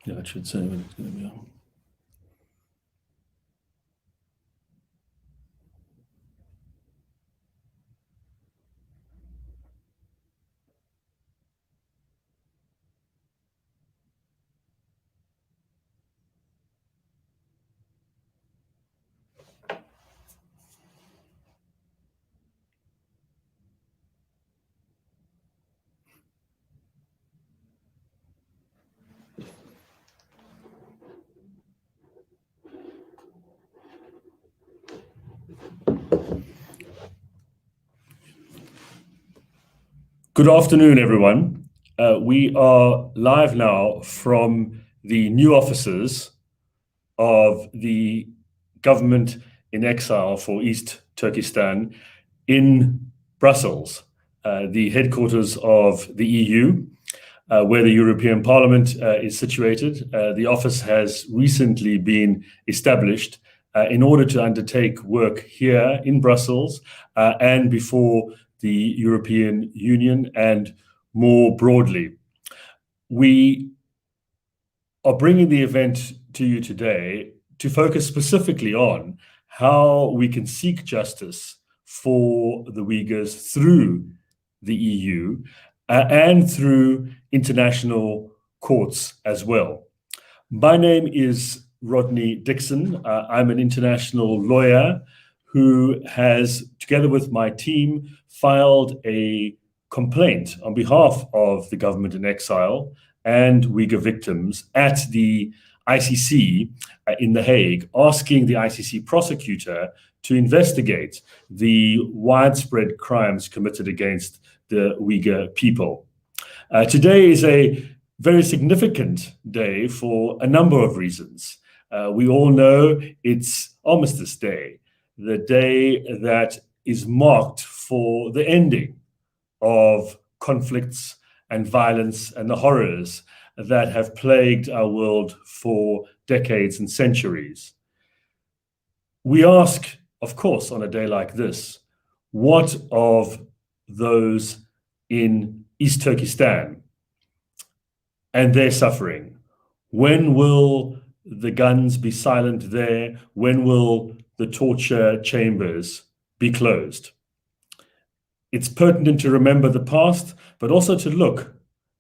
Yeah, it should say when it's going to be on. Good afternoon, everyone. We are live now from the new offices of the government in exile for East Turkestan in Brussels, the headquarters of the EU, where the European Parliament is situated. The office has recently been established in order to undertake work here in Brussels and before the European Union and more broadly. We are bringing the event to you today to focus specifically on how we can seek justice for the Uyghurs through the EU and through international courts as well. My name is Rodney Dixon. I'm an international lawyer who has, together with my team, filed a complaint on behalf of the government in exile and Uyghur victims at the ICC in The Hague, asking the ICC prosecutor to investigate the widespread crimes committed against the Uyghur people. Today is a very significant day for a number of reasons. We all know it's Armistice Day, the day that is marked for the ending of conflicts and violence and the horrors that have plagued our world for decades and centuries. We ask, of course, on a day like this, what of those in East Turkestan and their suffering? When will the guns be silent there? When will the torture chambers be closed? It's pertinent to remember the past, but also to look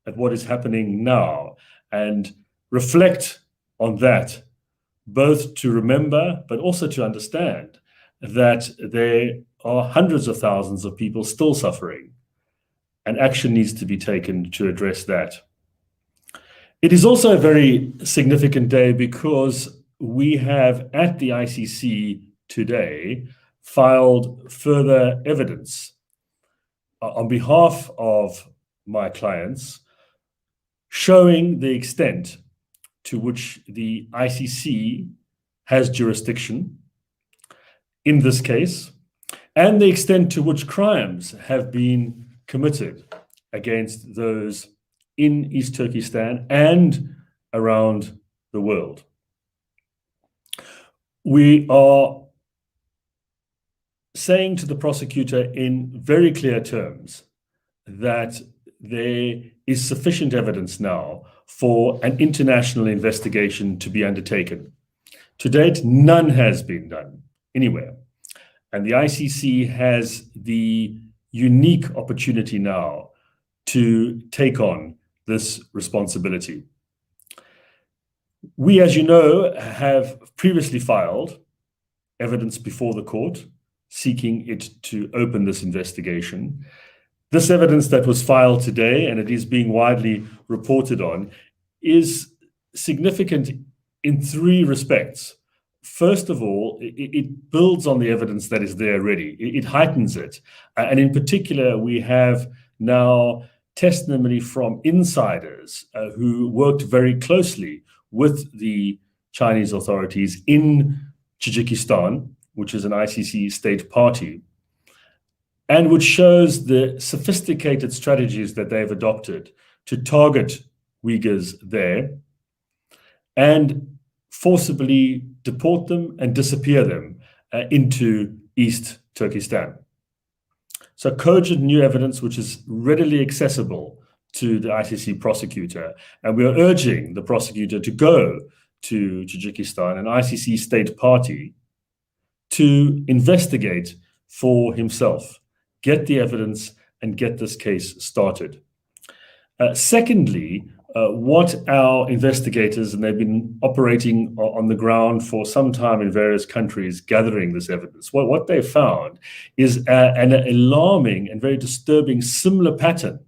at what is happening now and reflect on that, both to remember, but also to understand that there are hundreds of thousands of people still suffering, and action needs to be taken to address that. It is also a very significant day because we have at the ICC today filed further evidence on behalf of my clients showing the extent to which the ICC has jurisdiction in this case and the extent to which crimes have been committed against those in East Turkestan and around the world. We are saying to the prosecutor in very clear terms that there is sufficient evidence now for an international investigation to be undertaken. To date, none has been done anywhere. And the ICC has the unique opportunity now to take on this responsibility. We, as you know, have previously filed evidence before the court seeking it to open this investigation. This evidence that was filed today, and it is being widely reported on, is significant in three respects. First of all, it builds on the evidence that is there already. It heightens it. And in particular, we have now testimony from insiders who worked very closely with the Chinese authorities in Tajikistan, which is an ICC state party, and which shows the sophisticated strategies that they've adopted to target Uyghurs there and forcibly deport them and disappear them into East Turkestan. So cogent new evidence which is readily accessible to the ICC prosecutor, and we are urging the prosecutor to go to Tajikistan, an ICC state party, to investigate for himself, get the evidence, and get this case started. Secondly, what our investigators, and they've been operating on the ground for some time in various countries gathering this evidence, what they found is an alarming and very disturbing similar pattern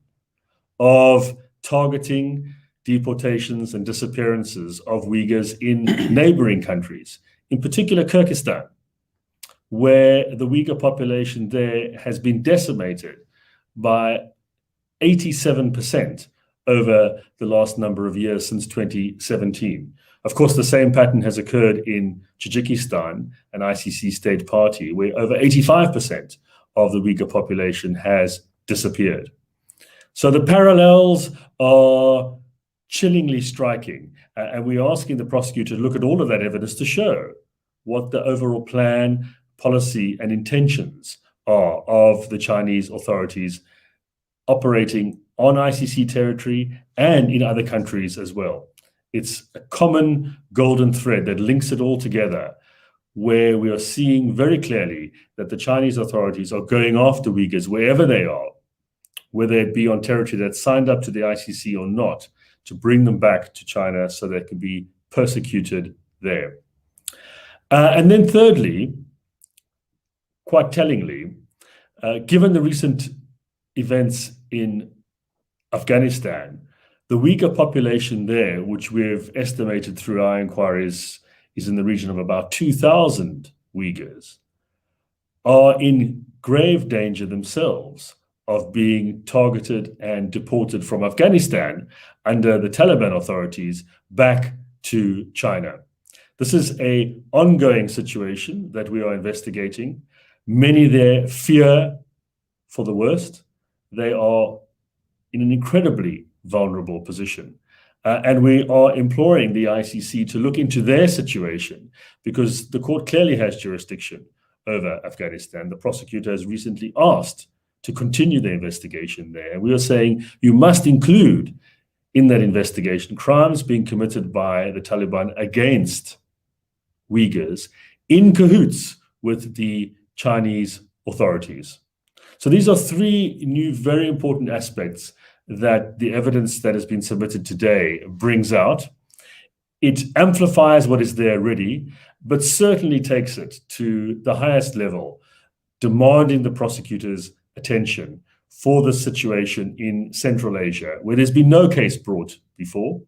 of targeting, deportations, and disappearances of Uyghurs in neighboring countries, in particular Turkestan, where the Uyghur population there has been decimated by 87% over the last number of years since 2017. Of course, the same pattern has occurred in Tajikistan, an ICC state party, where over 85% of the Uyghur population has disappeared. So the parallels are chillingly striking, and we're asking the prosecutor to look at all of that evidence to show what the overall plan, policy, and intentions are of the Chinese authorities operating on ICC territory and in other countries as well. It's a common golden thread that links it all together, where we are seeing very clearly that the Chinese authorities are going after Uyghurs wherever they are, whether it be on territory that's signed up to the ICC or not, to bring them back to China so they can be persecuted there. And then thirdly, quite tellingly, given the recent events in Afghanistan, the Uyghur population there, which we've estimated through our inquiries is in the region of about 2,000 Uyghurs, are in grave danger themselves of being targeted and deported from Afghanistan under the Taliban authorities back to China. This is an ongoing situation that we are investigating. Many there fear for the worst. They are in an incredibly vulnerable position. And we are imploring the ICC to look into their situation, because the court clearly has jurisdiction over Afghanistan. The prosecutor has recently asked to continue the investigation there. And we are saying you must include in that investigation crimes being committed by the Taliban against Uyghurs in cahoots with the Chinese authorities. So these are three new very important aspects that the evidence that has been submitted today brings out. It amplifies what is there already, but certainly takes it to the highest level, demanding the prosecutor's attention for the situation in Central Asia, where there's been no case brought before.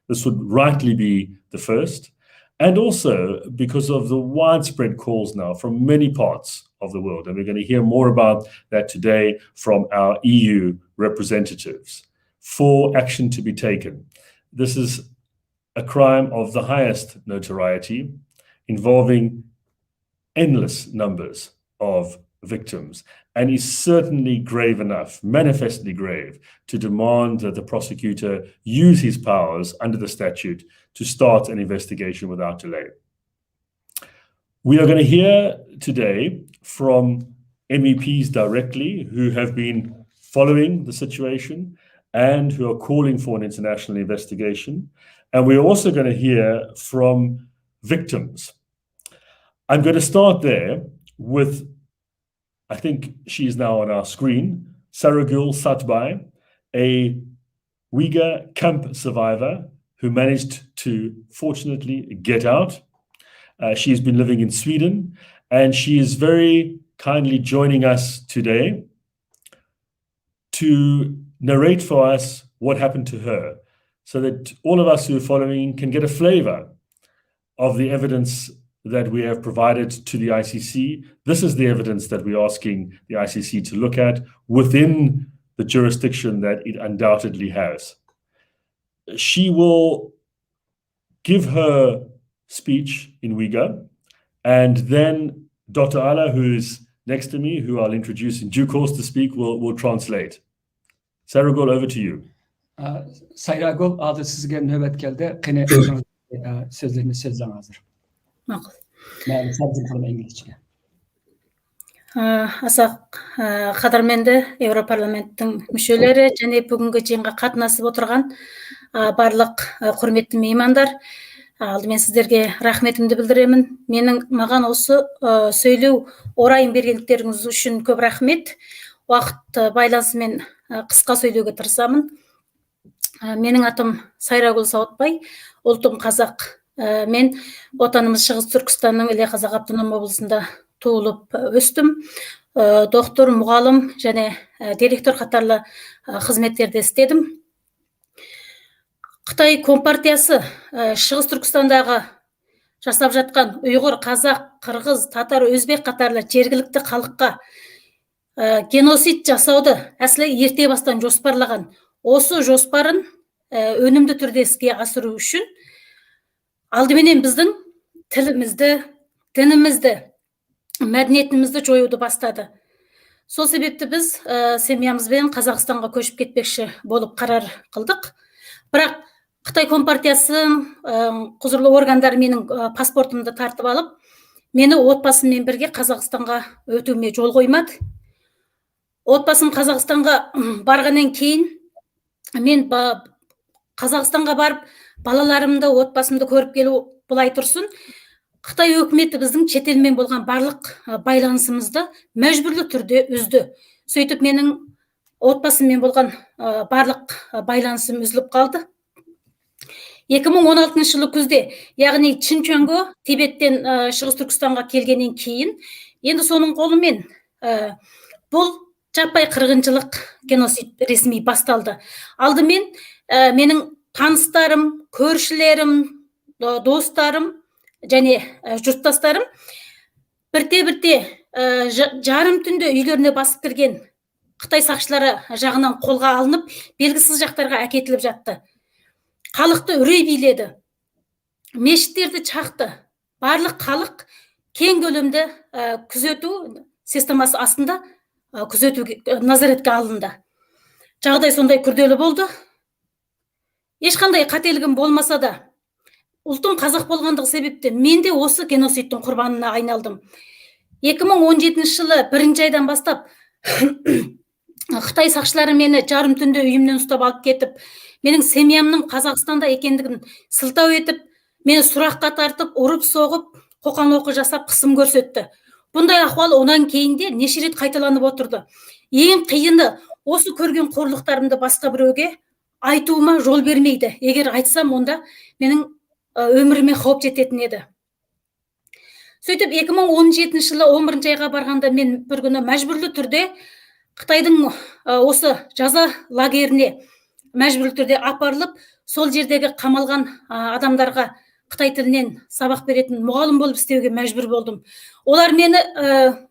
This would rightly be the first. And also because of the widespread calls now from many parts of the world. And we're going to hear more about that today from our EU representatives for action to be taken. This is a crime of the highest notoriety, involving endless numbers of victims, and is certainly grave enough, manifestly grave, to demand that the prosecutor use his powers under the statute to start an investigation without delay. We are going to hear today from MEPs directly who have been following the situation and who are calling for an international investigation. And we're also going to hear from victims. I'm going to start there with, I think she is now on our screen, Saragul Satbai, a Uyghur camp survivor who managed to fortunately get out. She has been living in Sweden, and she is very kindly joining us today to narrate for us what happened to her, so that all of us who are following can get a flavor of the evidence that we have provided to the ICC. This is the evidence that we're asking the ICC to look at within the jurisdiction that it undoubtedly has. She will give her speech in Uyghur, and then Dr. Ala, who's next to me, who I'll introduce in due course to speak, will translate. Saragul, over to you. Saragul, adı sizge nöbet geldi. Qine sözleriniz sözden hazır. Maqul. Mən səbzim falan İngilizcə. Аса кадырменди Европарламенттин мүчөлөрү және бүгүнкү жыйынга катнашып отурган барлык курметтүү меймандар, алдымен сиздерге рахметимди билдиремин. Маған осы сөйлөө орайын бергендиктериңиз үчүн көп рахмет. Убакыт байланысымен кыска сөйлөөгө тырысамын. Менин атым Сайрагүл Сауытбай, ултум казак. Мен отанымыз Чыгыс Түркістандын Иле Казак автоном облусунда туулуп өстүм. Доктор, мугалим және директор катарлы кызметтерде иштедим. Кытай Компартиясы Чыгыс Түркістандагы жасап жаткан уйгур, казак, кыргыз, татар, өзбек катарлы жергиликтүү калкка геноцид жасауды әсілі ерте бастан жоспарлаган. Осы жоспарын өнүмдүү түрдө иске асыруу үчүн алдыменен биздин тилимизди, динimizди, мәдениетimizni жоюуду баштады. Сол себепти биз семьямыз менен Казакстанга көчүп кетпекчи болуп карар кылдык. Бирок Кытай Компартиясынын кузурлуу органдары менин паспортумду тартып алып, мени отбасым менен бирге Казакстанга өтүүмө жол коймады. Отбасым Казакстанга баргандан кийин мен Казакстанга барып, балаларымды, отбасымды көрүп келүү булай турсун. Кытай өкмөтү биздин чет эл менен болгон барлык байланышыбызды мәжбүрлүү түрдө үздү. Сөйтүп менин отбасым менен болгон барлык байланышым үзүлүп калды. 2016 жылы күздө, яғни Чинчуанго, Тибеттен Чыгыс Түркістанға келгеннен кейін, енді сонун колу менен бул жаппай кыргынчылык, геноцид ресми басталды. Алдымен менин таныстарым, көршілерім, достарым және журттастарым бирте-бирте жарым түндө үйлөрүнө басып кирген Кытай сакчылары жагынан колго алынып, белгисиз жактарга акетилип жатты. Халыкты үрей бийледи. Мешиттерди чакты. Барлык халык кең көлөмдө күзөтүү системасы астында күзөтүү назаретке алынды. Жагдай сондай күрдөлүү болду. Эч кандай кателигим болмаса да, ултум казак болгондугу себепти мен де осы геноцидтин курбанына айналдым. 2017 жылы 1-айдан бастап Кытай сакчылары мени жарым түндө үйүмдөн уктап алып кетип, менин семьямдын Казакстанда экендигин сылтау этип, мени суракка тартып, уруп согуп, кокон-локу жасап, кысым көрсөттү. Bunday ахвал онан кейинде неше рет кайталанып отурду. Эң кыйыны, осы көрген корлуктарымды башка бирөөгө айтуума жол бермейди. Эгер айтсам, онда менин өмүрүмө кооп жететин эди. Сөйтүп 2017 жылы 11-айга барганда мен бир күнү мәжбүрлүү түрдө Кытайдын осы жаза лагерине мәжбүрлүү түрдө апарылып, сол жердеги камалган адамдарга Кытай тилинен сабак беретін мугалим болуп иштөөгө мәжбүр болдум. Олар мени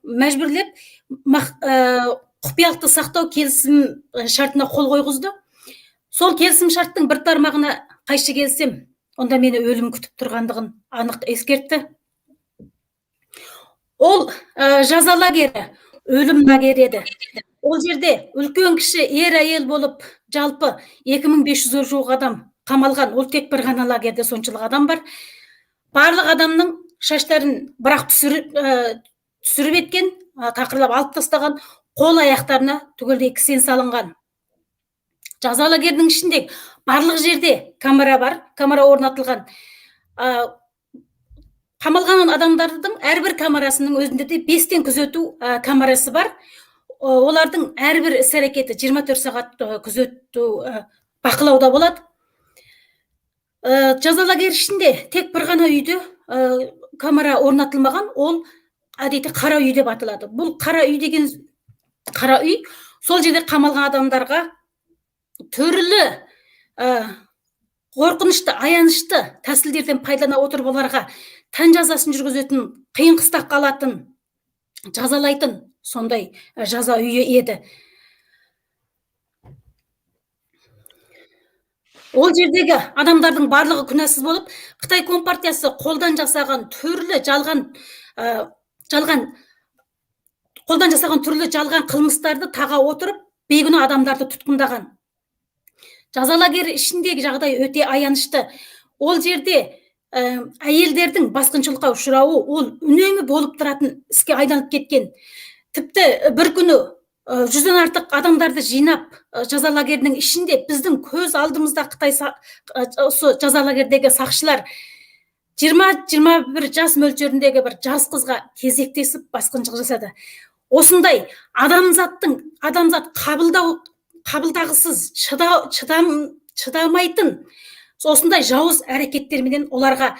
мәжбүрлеп купуялыкты сактоо келисим шартына кол койгузду. Сол келисим шарттын бир тармагына кайшы келсем, онда мени өлүм күтүп тургандыгын анык эскертти. Ол жаза лагери, өлүм лагери эди. Ол жерде үлкөн киши, эр-айыл болуп, жалпы 2500 жук адам камалган. Ол тек бир гана лагерде сончолук адам бар. Барлык адамдын шаштарын бирок түсүрүп эткен, такырлап алып тастаган, кол аяктарына түгөлдөй кисен салынган. Жаза лагердин ичинде барлык жерде камера бар, камера орнотулган. Камалган адамдардын ар бир камерасынын өзүндө де 5 күзөтүү камерасы бар. Олардын ар бир ис-аракети 24 саат күзөтүү бакылауда болот. Жаза лагери ичинде тек бир гана үйдө камера орнотулмаган, ол адейти кара үй деп аталады. Бул кара үй деген кара үй, сол жерде камалган адамдарга түрлүү коркунучтуу, аянычтуу тасилдерден пайдалана отуруп аларга тан жазасын жүргүзөтүн, кыйын кыстакка алатын, жазалайтын сондай жаза үйү эди. Ол жердеги адамдардын барлыгы күнәсиз болуп, Кытай Компартиясы колдан жасаган түрлүү жалган кылмыштарды тага отуруп, бейгүнөө адамдарды туткундаган. Жаза лагери ичиндеги жагдай өтө аянычтуу. Ол жерде айелдердин баскынчылыкка учурабы, ол үнөмү болуп туратын иске айланып кеткен. тіпті бір күні 100-ден артық адамдарды жинап жаза лагерінің ішінде біздің көз алдымызда Қытай осы жаза лагердегі сақшылар 20-21 жас мөлшеріндегі бір жас қызға кезектесіп басқыншылық жасады. Осындай адамзат қабылдағысыз шыдамайтын осындай жауыз әрекеттерменен оларға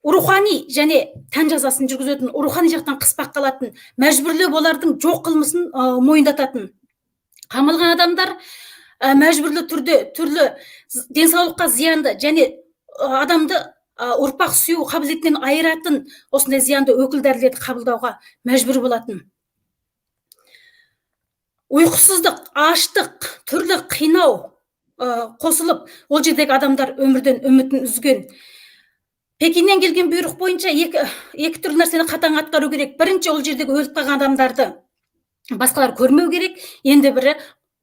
рухани және тән жазасын жүргізетін, рухани жақтан қыспаққа алатын, мәжбүрлеп олардың жоқ қылмысын мойындататын. Қамалған адамдар мәжбүрлі түрлі денсаулыққа зиянды және адамды ұрпақ сүю қабілетінен айыратын осындай зиянды өкілдерлерді қабылдауға мәжбүр болатын. Ұйқысыздық, аштық, түрлі қинау қосылып, ол жердегі адамдар өмірден үмітін үзген. Пекиннен келген бұйрық бойынша екі түрлі нәрсені қатаң атқару керек. Бірінші, ол жердегі өліп қалған адамдарды басқалар көрмеу керек. Енді бірі,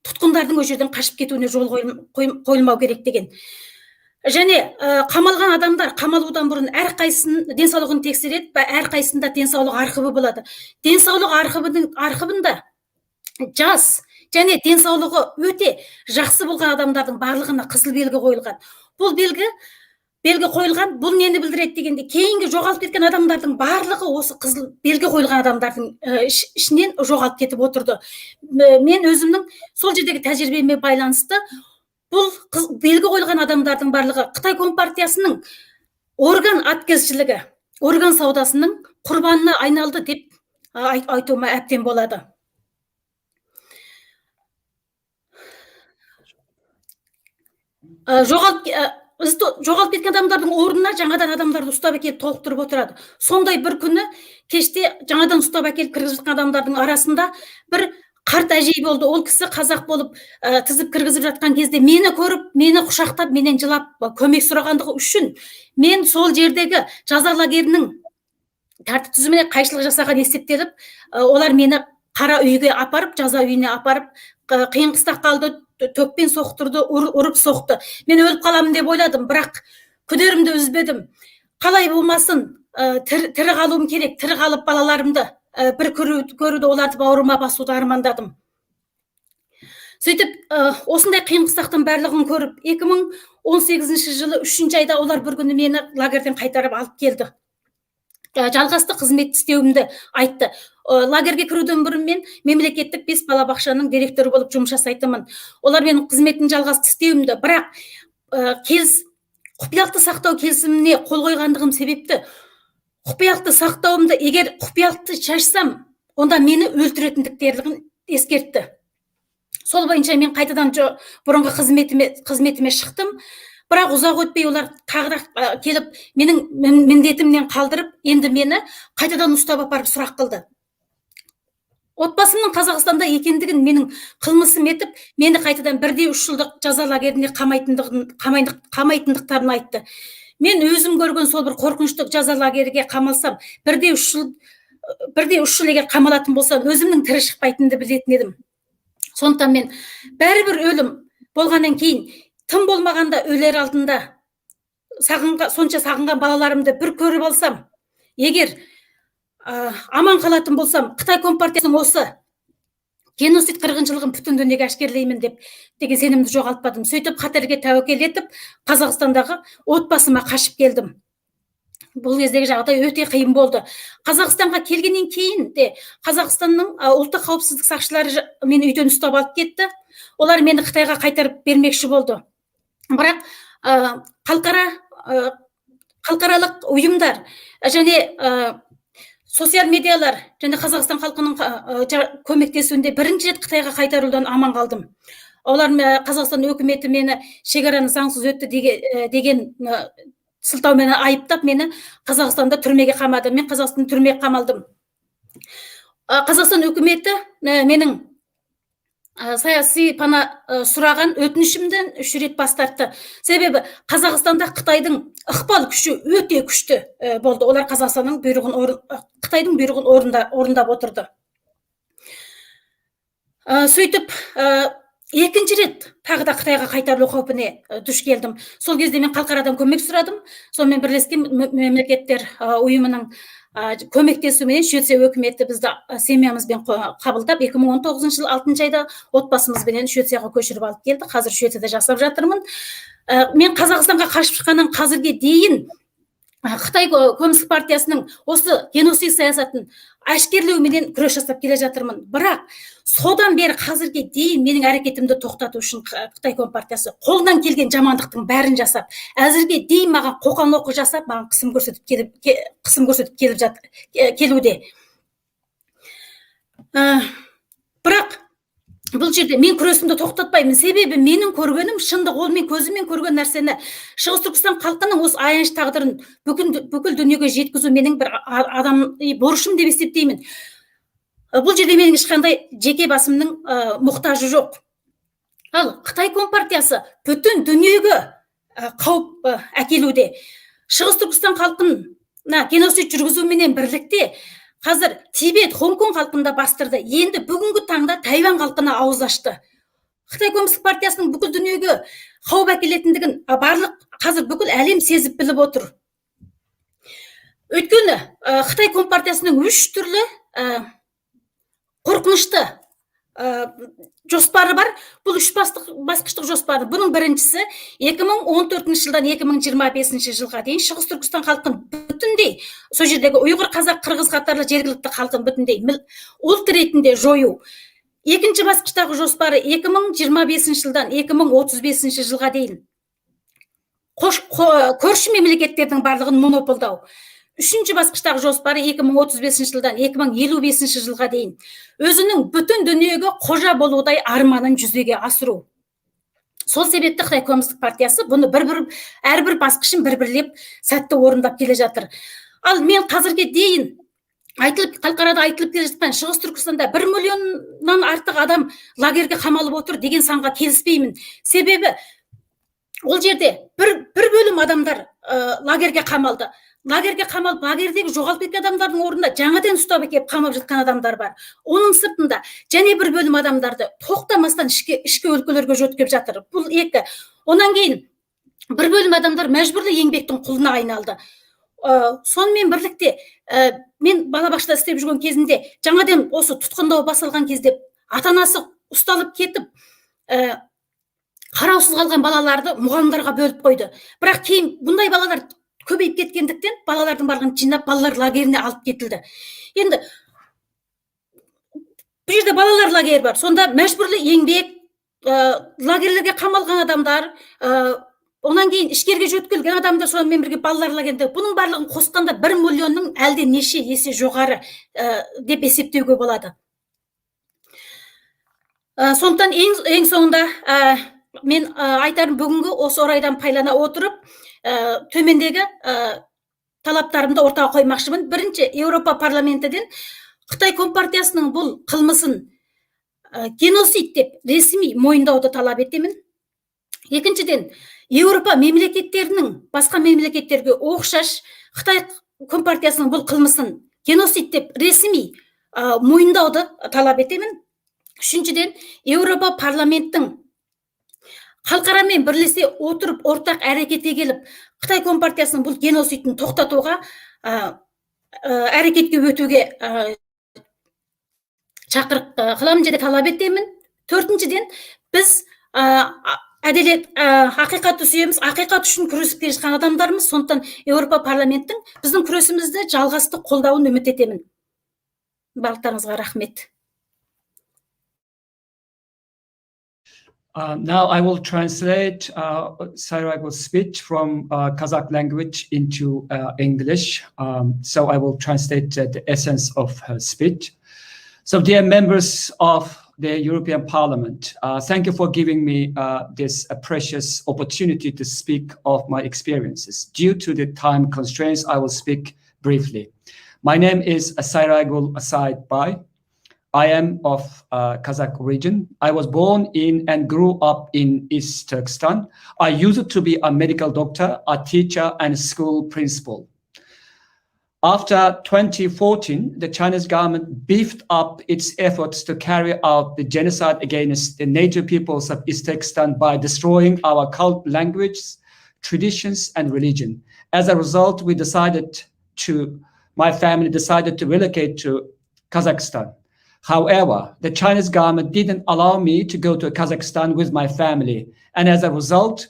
тұтқындардың ол жерден қашып кетуіне жол қойылмау керек деген. Және қамалған адамдар қамалудан бұрын әрқайсының денсаулығын тексереді, әрқайсында денсаулық архиві болады. Денсаулық архивында жас және денсаулығы өте жақсы болған адамдардың барлығына қызыл белгі қойылған. Бұл белгі қойылған, бұл нені білдіреді дегенде, кейінгі жоғалып кеткен адамдардың барлығы осы қызыл белгі қойылған адамдардың ішінен жоғалып кетіп отырды. Мен өзімнің сол жердегі тәжірибеме байланысты бұл белгі қойылған адамдардың барлығы Қытай Компартиясының орган аткезшілігі, орган саудасының құрбанына айналды деп айтуыма әбден болады. Жоғалып кеткен адамдардың орнына жаңадан адамдарды ұстап әкеліп толықтырып отырады. Сондай бір күні кеште жаңадан ұстап әкеліп кіргізіп жатқан адамдардың арасында бір қарт әжей болды. Ол кісі қазақ болып тізіп кіргізіп жатқан кезде мені көріп, мені құшақтап, менен жылап көмек сұрағандығы үшін мен сол жердегі жаза лагерінің тәртіп түзіміне қайшылық жасаған есептеліп, олар мені қара үйге апарып, жаза үйіне апарып, қиын қыстақ қалды, төкпен соқтырды, ұрып соқты. Мен өліп қаламын деп ойладым, бірақ күдерімді үзбедім. Қалай болмасын, тірі қалуым керек, тірі қалып балаларымды бір көруді, оларды бауырыма басуды армандадым. Сөйтіп, осындай қиын қыстақтың барлығын көріп, 2018 жылы 3 айда олар бір күні мені лагерден қайтарып алып келді. Жалғасты қызмет істеуімді айтты. Лагерге кіруден бұрын мен мемлекеттік 5 балабақшаның директоры болып жұмыс жасайтынмын. Олар менің қызметін жалғасты істеуімді, бірақ құпиялықты сақтау келісіміне қол қойғандығым себепті құпиялықты сақтауымды, егер құпиялықты шашсам, онда мені өлтіретіндіктерін ескертті. Сол бойынша мен қайтадан бұрынғы қызметіме шықтым. Бірақ ұзақ өтпей олар тағы келіп, менің міндетімнен қалдырып, енді мені қайтадан ұстап апарып сұрақ қылды. Отбасымның Қазақстанда екендігін, менің қылмысым етіп, мені қайтадан 1-3 жылдық жаза лагеріне қамайтындықтарын айтты. Мен өзім көрген сол бір қорқыныштық жаза лагерге қамалсам, 1-3 жыл егер қамалатын болсам, өзімнің тірі шықпайтынымды білетін едім. Сондықтан мен бәрібір өлім болғаннан кейін, тым болмағанда өлер алдында сонша сағынған балаларымды бір көріп алсам, егер аман қалатын болсам, Қытай Компартиясының осы геноцид қырғыншылығын бүтін дүниеге әшкерлеймін деген сенімді жоғалтпадым. Сөйтіп қатерге тәуекел етіп, Қазақстандағы отбасыма қашып келдім. Бұл кездегі жағдай өте қиын болды. Қазақстанға келгеннен кейін де Қазақстанның ұлттық қауіпсіздік сақшылары мені үйден ұстап алып кетті. Олар мені Қытайға қайтарып бермекші болды. Бірақ халықаралық ұйымдар және социал медиалар және Қазақстан халқының көмектесуінде бірінші рет Қытайға қайтарудан аман қалдым. Олар Қазақстан өкіметі мені шекараны заңсыз өтті деген сылтаумен айыптап, мені Қазақстанда түрмеге қамады. Мен Қазақстан түрмеге қамалдым. Қазақстан өкіметі менің саяси пана сұраған өтінішімден 3 рет бас тартты. Себебі Қазақстанда Қытайдың ықпал күші өте күшті болды. Олар Қытайдың бұйрығын орындап отырды. Сөйтіп, екінші рет тағы да Қытайға қайтарылу қаупіне дүш келдім. Сол кезде мен халықарадан көмек сұрадым. Сонымен бірлескен мемлекеттер ұйымының көмектесүү менен Швеция өкмөтү бизди семьябыз менен кабылдап 2019 жылы 6 айда отбасыбыз менен Швецияга көчүрүп алып келди. Азыр Швецияда жашап жатырмын. Мен Казакстанга качып чыккандан азыркыга дейин Кытай Коммунист партиясынын осы геноцид саясатын ашкерлөө менен күрөш жасап келе жатырмын. Бирок содан бери азыркыга дейин менин аракетимди токтотуу үчүн Кытай Коммунист партиясы колунан келген жамандыктын бәрин жасап, азыркыга дейин мага кокон-локку жасап, мага кысым көрсөтүп келүүдө. Бирок бул жерде мен күрөсүмдү токтотпаймын. Себеби менин көргөнүм шындык, ол мен көзүммен көргөн нерсени Чыгыс Түркистан калкынын осы аянч тагдырын бүкүл дүйнөгө жеткизүү менин бир адам борушум деп эсептеймин. Бул жерде менин эч кандай жеке басымдын муктажы жок. Ал Кытай Коммунист партиясы бүтүн дүйнөгө кауп акелүүдө. Чыгыс Түркистан калкына геноцид жүргүзүү менен бирликте Қазір Тибет, Хонконг халқында бастырды. Енді бүгінгі таңда Тайвань халқына ауыз ашты. Қытай Коммунист партиясының бүкіл дүниеге қауіп әкелетіндігін барлық қазір бүкіл әлем сезіп біліп отыр. Өйткені Қытай Коммунист партиясының 3 түрлі қорқынышты жоспары бар. Бұл 3 басқыштық жоспары. Бұның біріншісі 2014 жылдан 2025 жылға дейін Шығыс Түркістан халқын бүтіндей, сол жердегі Uyghur, Қазақ, Қырғыз қатарлы жергілікті халқын бүтіндей ұлт ретінде жою. Екінші басқыштағы жоспары 2025 жылдан 2035 жылға дейін көрші мемлекеттердің барлығын монополдау. Үшінші басқыштағы жоспары 2035 жылдан 2055 жылға дейін өзінің бүтін дүниеге қожа болудай арманын жүзеге асыру. Сол себепті Қытай Коммунист партиясы бұны әрбір басқышын бір-бірлеп сәтті орындап келе жатыр. Ал мен қазірге дейін қалқарада айтылып келе жатқан Шығыс Түркістанда 1 миллионнан артық адам лагерге қамалып отыр деген санға келіспеймін. Себебі ол жерде бір бөлім адамдар лагерге қамалды. Лагерге қамалып, лагердегі жоғалып кеткен адамдардың орнында жаңадан ұстап әкеліп қамап жатқан адамдар бар. Оның сыртында және бір бөлім адамдарды тоқтамастан ішкі өлкөлөргө жөткөп жатыр. Бұл екі. Онан кейін бір бөлім адамдар мәжбүрлі еңбектің құлына айналды. Сонымен бірлікте мен балабақшада істеп жүрген кезінде жаңадан осы тұтқындау басылған кезде ата-анасы ұсталып кетіп қараусыз қалған балаларды мұғалімдерге бөліп қойды. Бірақ кейін бұндай балалар көбейіп кеткендіктен балалардың барлығын жинап балалар лагеріне алып кетілді. Енді бұл жерде балалар лагері бар. Сонда мәжбүрлі еңбек, лагерлерге қамалған адамдар, онан кейін ішкерге жөткілген адамдар, сонымен бірге балалар лагерінде. Бұның барлығын қосқанда 1 миллионның әлде неше есе жоғары деп есептеуге болады. Сондықтан ең соңында мен айтарым бүгінгі осы орайдан пайдалана отырып, төмендегі талаптарымды ортаға қоймақшымын. Бірінші, Еуропа парламентіден Қытай Коммунист партиясының бұл қылмысын геноцид деп ресми мойындауды талап етемін. Екіншіден, Еуропа мемлекеттерінің басқа мемлекеттерге оқшаш Қытай Коммунист партиясының бұл қылмысын геноцид деп ресми мойындауды талап етемін. Үшіншіден, Еуропа парламенттің халықарамен бірлесе отырып ортақ әрекетке келіп, Қытай Коммунист партиясының бұл геноцидін тоқтатуға әрекетке өтуге шақырып қыламын және талап етемін. Төртіншіден, біз әділет, ақиқатты сүйеміз, ақиқат үшін күресіп келе жатқан адамдармыз. Сондықтан Еуропа парламенттің біздің күресімізді жалғасты қолдауын үміт етемін. Барлықтарыңызға рахмет. Now I will translate Sayrago's speech from Kazakh language into English. So I will translate the essence of her speech. So dear members of the European Parliament, thank you for giving me this precious opportunity to speak of my experiences. Due to the time constraints, I will speak briefly. My name is Sayragul Asaidbay. I am of Kazakh region. I was born in and grew up in East Turkestan. I used to be a medical doctor, a teacher, and school principal. After 2014, the Chinese government beefed up its efforts to carry out the genocide against the native peoples of East Turkestan by destroying our cult language, traditions, and religion. As a result, we decided to my family decided to relocate to Kazakhstan. However, the Chinese government didn't allow me to go to Kazakhstan with my family. And as a result,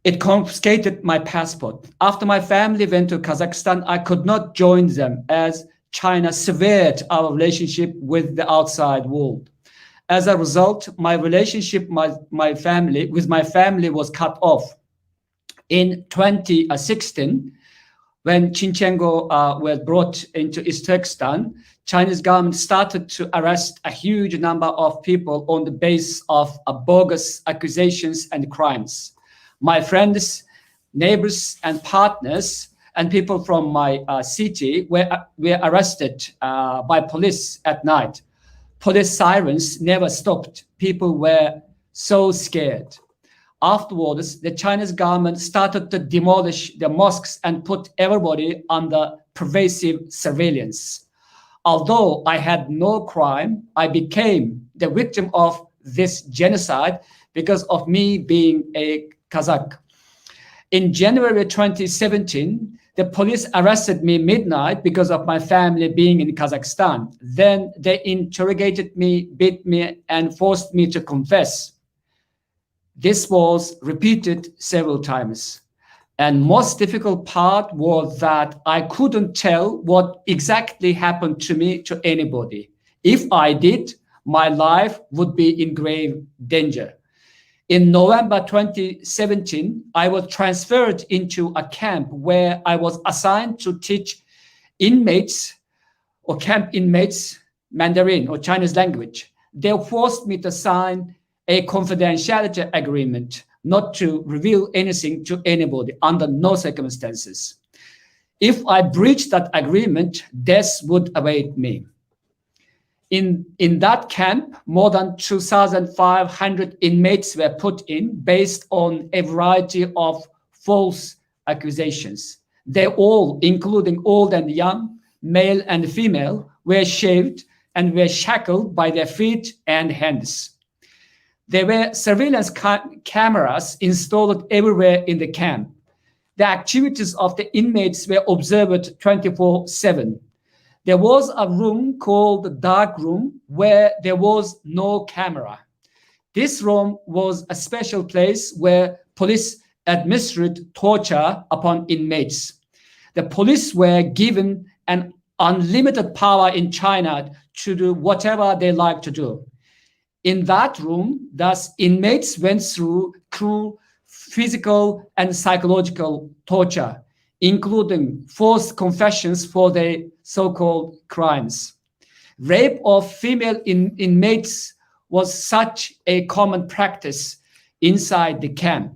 it confiscated my passport. After my family went to Kazakhstan, I could not join them as China severed our relationship with the outside world. As a result, my relationship with my family was cut off. In 2016, when Xinjiang were brought into East Turkestan, Chinese government started to arrest a huge number of people on the basis of bogus accusations and crimes. My friends, neighbors, and partners, and people from my city were arrested by police at night. Police sirens never stopped. People were so scared. Afterwards, the Chinese government started to demolish the mosques and put everybody under pervasive surveillance. Although I had no crime, I became the victim of this genocide because of me being a Kazakh. In January 2017, the police arrested me midnight because of my family being in Kazakhstan. Then they interrogated me, beat me, and forced me to confess. This was repeated several times. And most difficult part was that I couldn't tell what exactly happened to me to anybody. If I did, my life would be in grave danger. In November 2017, I was transferred into a camp where I was assigned to teach inmates or camp inmates Mandarin or Chinese language. They forced me to sign a confidentiality agreement not to reveal anything to anybody under no circumstances. If I breached that agreement, death would await me. In that camp, more than 2,500 inmates were put in based on a variety of false accusations. They all, including old and young, male and female, were shaved and were shackled by their feet and hands. There were surveillance cameras installed everywhere in the camp. The activities of the inmates were observed 24/7. There was a room called the dark room where there was no camera. This room was a special place where police administered torture upon inmates. The police were given an unlimited power in China to do whatever they like to do. In that room, thus, inmates went through cruel physical and psychological torture, including forced confessions for their so-called crimes. Rape of female inmates was such a common practice inside the camp.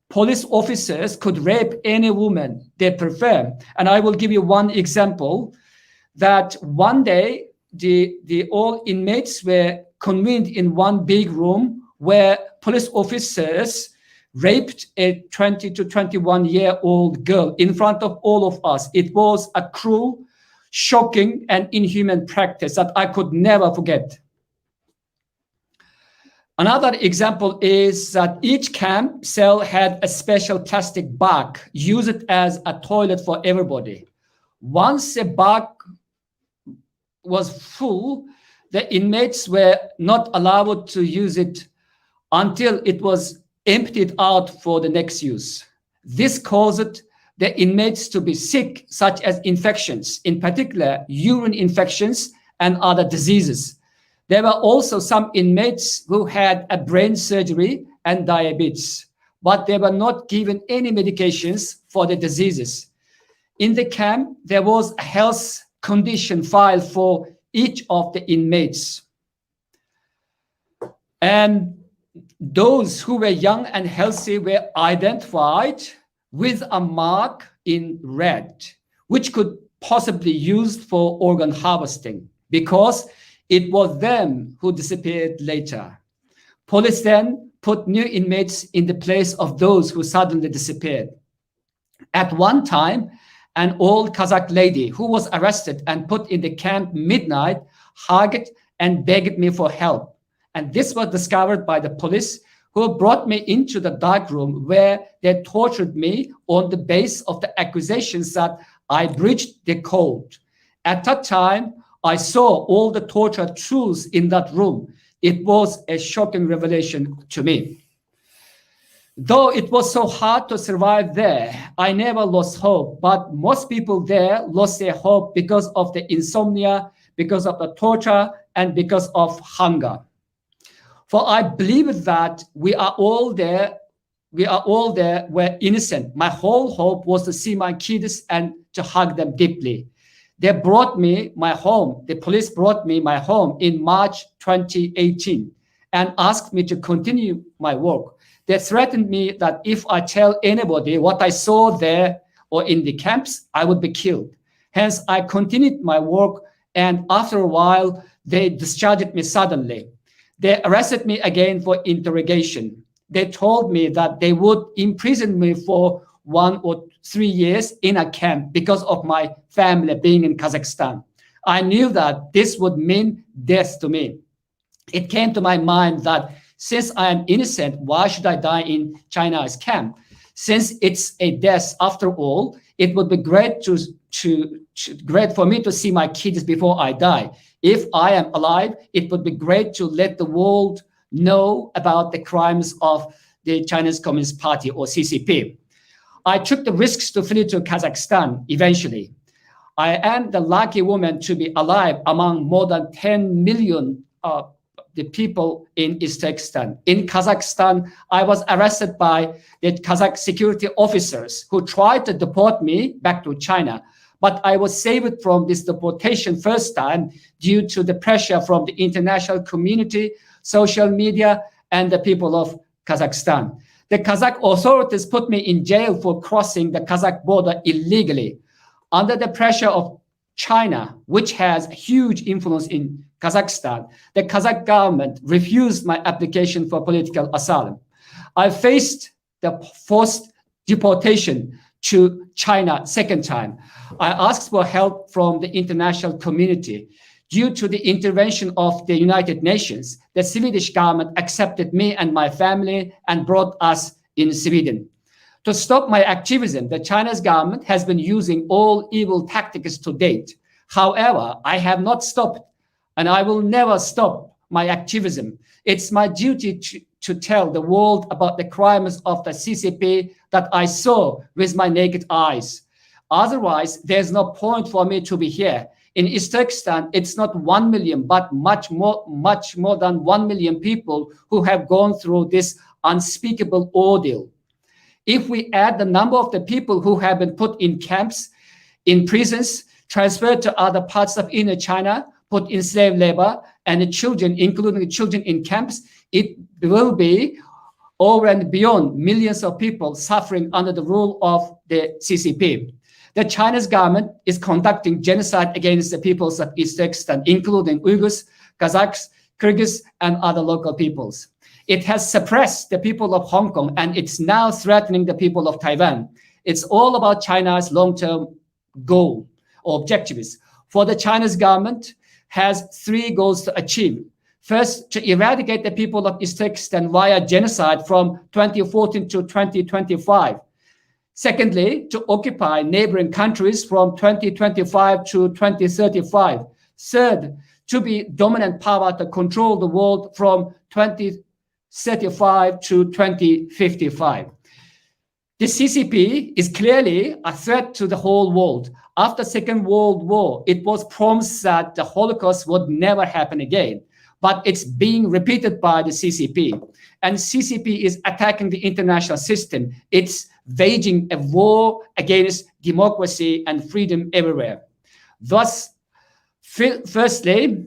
Police officers could rape any woman they prefer. And I will give you one example that one day all inmates were convened in one big room where police officers raped a 20 to 21-year-old girl in front of all of us. It was a cruel, shocking, and inhuman practice that I could never forget. Another example is that each camp cell had a special plastic bag used as a toilet for everybody. Once a bag was full, the inmates were not allowed to use it until it was emptied out for the next use. This caused the inmates to be sick, such as infections, in particular urine infections and other diseases. There were also some inmates who had a brain surgery and diabetes, but they were not given any medications for the diseases. In the camp, there was a health condition file for each of the inmates. And those who were young and healthy were identified with a mark in red, which could possibly be used for organ harvesting because it was them who disappeared later. Police then put new inmates in the place of those who suddenly disappeared. At one time, an old Kazakh lady who was arrested and put in the camp midnight hugged and begged me for help. And this was discovered by the police, who brought me into the dark room where they tortured me on the basis of the accusations that I breached the code. At that time, I saw all the torture tools in that room. It was a shocking revelation to me. Though it was so hard to survive there, I never lost hope. But most people there lost their hope because of the insomnia, because of the torture, and because of hunger. For I believe that we are all there, were innocent. My whole hope was to see my kids and to hug them deeply. They brought me my home. The police brought me my home in March 2018 and asked me to continue my work. They threatened me that if I tell anybody what I saw there or in the camps, I would be killed. Hence, I continued my work, and after a while, they discharged me suddenly. They arrested me again for interrogation. They told me that they would imprison me for 1 or 3 years in a camp because of my family being in Kazakhstan. I knew that this would mean death to me. It came to my mind that since I am innocent, why should I die in China's camp? Since it's a death after all, it would be great great for me to see my kids before I die. If I am alive, it would be great to let the world know about the crimes of the Chinese Communist Party or CCP. I took the risks to flee to Kazakhstan eventually. I am the lucky woman to be alive among more than 10 million the people in East Turkestan. In Kazakhstan, I was arrested by the Kazakh security officers who tried to deport me back to China. But I was saved from this deportation first time due to the pressure from the international community, social media, and the people of Kazakhstan. The Kazakh authorities put me in jail for crossing the Kazakh border illegally. Under the pressure of China, which has huge influence in Kazakhstan, the Kazakh government refused my application for political asylum. I faced the forced deportation to China second time. I asked for help from the international community. Due to the intervention of the United Nations, the Swedish government accepted me and my family and brought us in Sweden. To stop my activism, the Chinese government has been using all evil tactics to date. However, I have not stopped, and I will never stop my activism. It's my duty to tell the world about the crimes of the CCP that I saw with my naked eyes. Otherwise, there's no point for me to be here. In East Turkestan, it's not 1 million, but much more than 1 million people who have gone through this unspeakable ordeal. If we add the number of the people who have been put in camps, in prisons, transferred to other parts of inner China, put in slave labor, and the children, including the children in camps, it will be over and beyond millions of people suffering under the rule of the CCP. The Chinese government is conducting genocide against the peoples of East Turkestan, including Uyghurs, Kazakhs, Kyrgyz, and other local peoples. It has suppressed the people of Hong Kong, and it's now threatening the people of Taiwan. It's all about China's long-term goal or objectives. For the Chinese government has 3 goals to achieve. First, to eradicate the people of East Turkestan via genocide from 2014 to 2025. Secondly, to occupy neighboring countries from 2025 to 2035. Third, to be dominant power to control the world from 2035 to 2055. The CCP is clearly a threat to the whole world. After the Second World War, it was promised that the Holocaust would never happen again, but it's being repeated by the CCP. And CCP is attacking the international system. It's waging a war against democracy and freedom everywhere. Thus, firstly,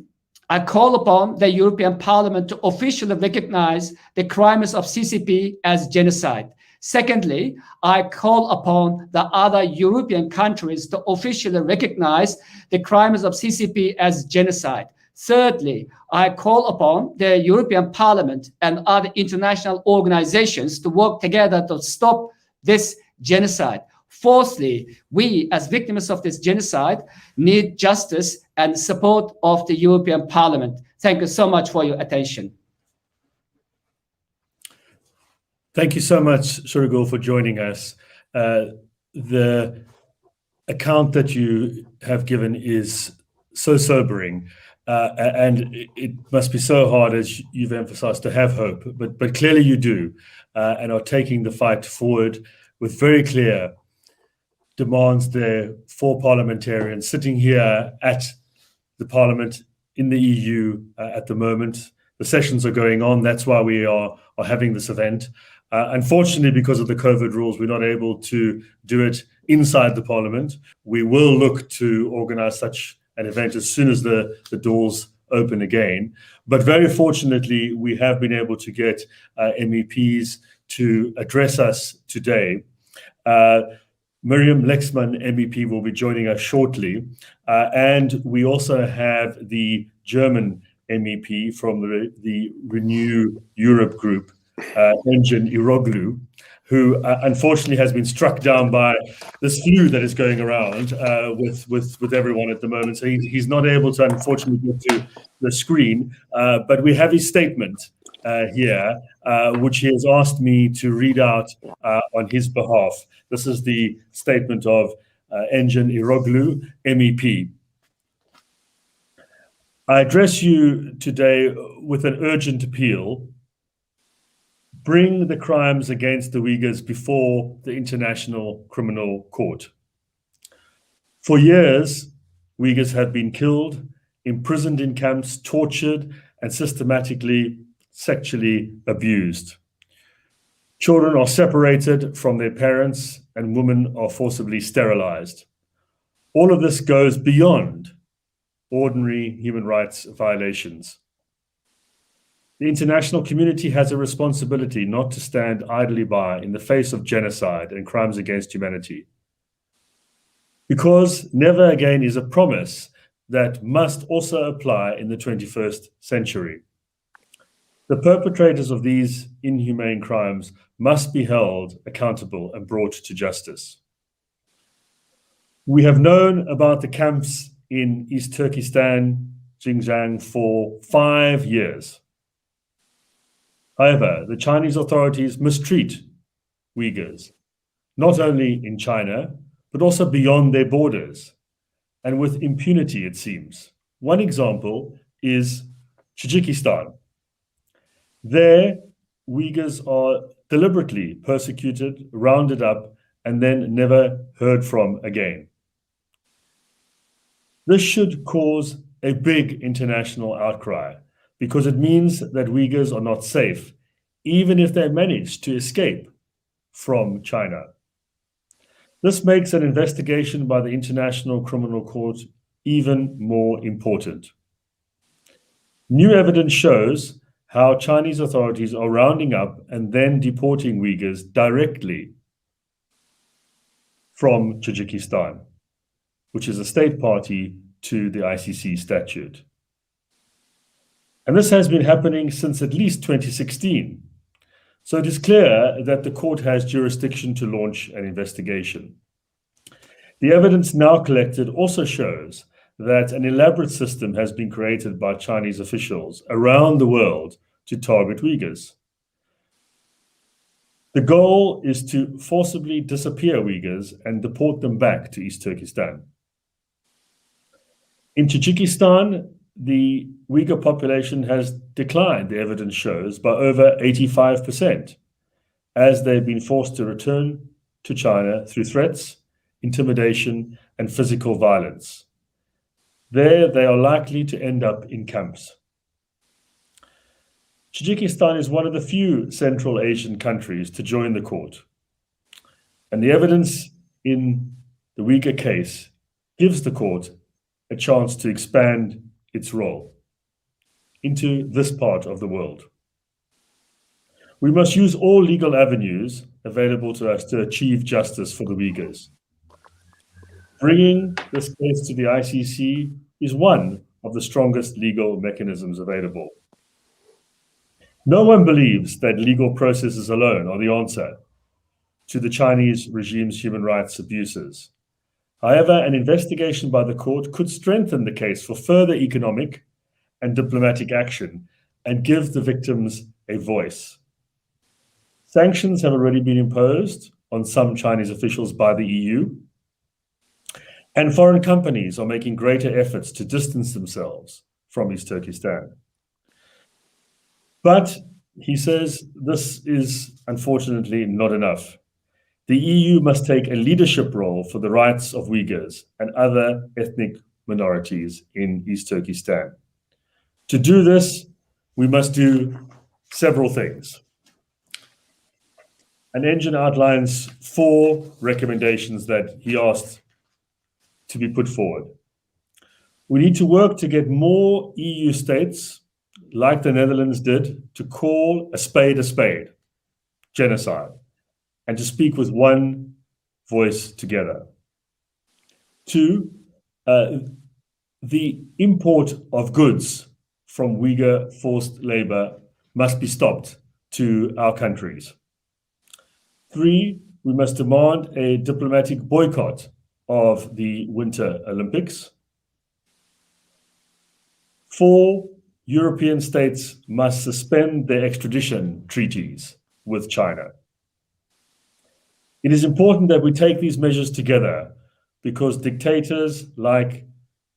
I call upon the European Parliament to officially recognize the crimes of CCP as genocide. Secondly, I call upon the other European countries to officially recognize the crimes of CCP as genocide. Thirdly, I call upon the European Parliament and other international organizations to work together to stop this genocide. Fourthly, we as victims of this genocide need justice and support of the European Parliament. Thank you so much for your attention. Thank you so much, Surigul, for joining us. The account that you have given is so sobering, and it must be so hard, as you've emphasized, to have hope. But clearly you do, and are taking the fight forward with very clear demands there for parliamentarians sitting here at the Parliament in the EU at the moment. The sessions are going on. That's why we are having this event. Unfortunately, because of the COVID rules, we're not able to do it inside the Parliament. We will look to organize such an event as soon as the doors open again. But very fortunately, we have been able to get MEPs to address us today. Miriam Lexman, MEP, will be joining us shortly. And we also have the German MEP from the Renew Europe group, Engin Iroglu, who unfortunately has been struck down by this flu that is going around with everyone at the moment. So he's not able to, unfortunately, get to the screen. But we have his statement here, which he has asked me to read out on his behalf. This is the statement of Engin Iroglu, MEP. I address you today with an urgent appeal. Bring the crimes against the Uyghurs before the International Criminal Court. For years, Uyghurs have been killed, imprisoned in camps, tortured, and systematically sexually abused. Children are separated from their parents, and women are forcibly sterilized. All of this goes beyond ordinary human rights violations. The international community has a responsibility not to stand idly by in the face of genocide and crimes against humanity. Because never again is a promise that must also apply in the 21st century. The perpetrators of these inhumane crimes must be held accountable and brought to justice. We have known about the camps in East Turkestan, Xinjiang, for 5 years. However, the Chinese authorities mistreat Uyghurs, not only in China, but also beyond their borders, and with impunity, it seems. One example is Tajikistan. There, Uyghurs are deliberately persecuted, rounded up, and then never heard from again. This should cause a big international outcry, because it means that Uyghurs are not safe, even if they manage to escape from China. This makes an investigation by the International Criminal Court even more important. New evidence shows how Chinese authorities are rounding up and then deporting Uyghurs directly from Tajikistan, which is a state party to the ICC statute. And this has been happening since at least 2016. So it is clear that the court has jurisdiction to launch an investigation. The evidence now collected also shows that an elaborate system has been created by Chinese officials around the world to target Uyghurs. The goal is to forcibly disappear Uyghurs and deport them back to East Turkestan. In Tajikistan, the Uyghur population has declined, the evidence shows, by over 85%, as they've been forced to return to China through threats, intimidation, and physical violence. There, they are likely to end up in camps. Tajikistan is one of the few Central Asian countries to join the court. And the evidence in the Uyghur case gives the court a chance to expand its role into this part of the world. We must use all legal avenues available to us to achieve justice for the Uyghurs. Bringing this case to the ICC is one of the strongest legal mechanisms available. No one believes that legal processes alone are the answer to the Chinese regime's human rights abuses. However, an investigation by the court could strengthen the case for further economic and diplomatic action and give the victims a voice. Sanctions have already been imposed on some Chinese officials by the EU. And foreign companies are making greater efforts to distance themselves from East Turkestan. But he says this is unfortunately not enough. The EU must take a leadership role for the rights of Uyghurs and other ethnic minorities in East Turkestan. To do this, we must do several things. An engine outlines 4 recommendations that he asked to be put forward. We need to work to get more EU states, like the Netherlands did, to call a spade, genocide, and to speak with one voice together. 2, the import of goods from Uyghur forced labor must be stopped to our countries. 3, we must demand a diplomatic boycott of the Winter Olympics. 4, European states must suspend their extradition treaties with China. It is important that we take these measures together because dictators like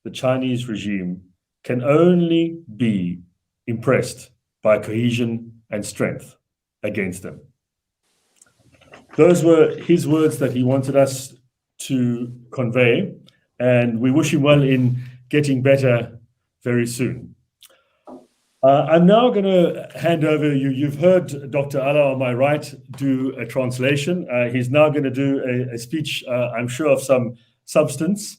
the Chinese regime can only be impressed by cohesion and strength against them. Those were his words that he wanted us to convey, and we wish him well in getting better very soon. I'm now going to hand over You've heard Dr. Ala on my right do a translation. He's now going to do a speech, I'm sure, of some substance.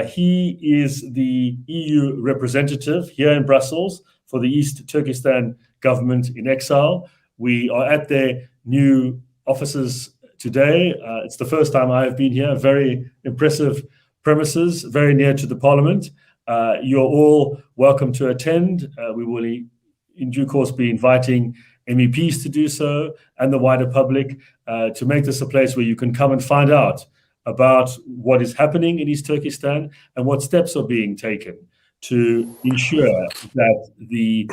He is the EU representative here in Brussels for the East Turkestan Government in Exile. We are at their new offices today. It's the first time I've been here. Very impressive premises, very near to the Parliament. You're all welcome to attend. We will, in due course, be inviting MEPs to do so and the wider public to make this a place where you can come and find out about what is happening in East Turkestan and what steps are being taken to ensure that the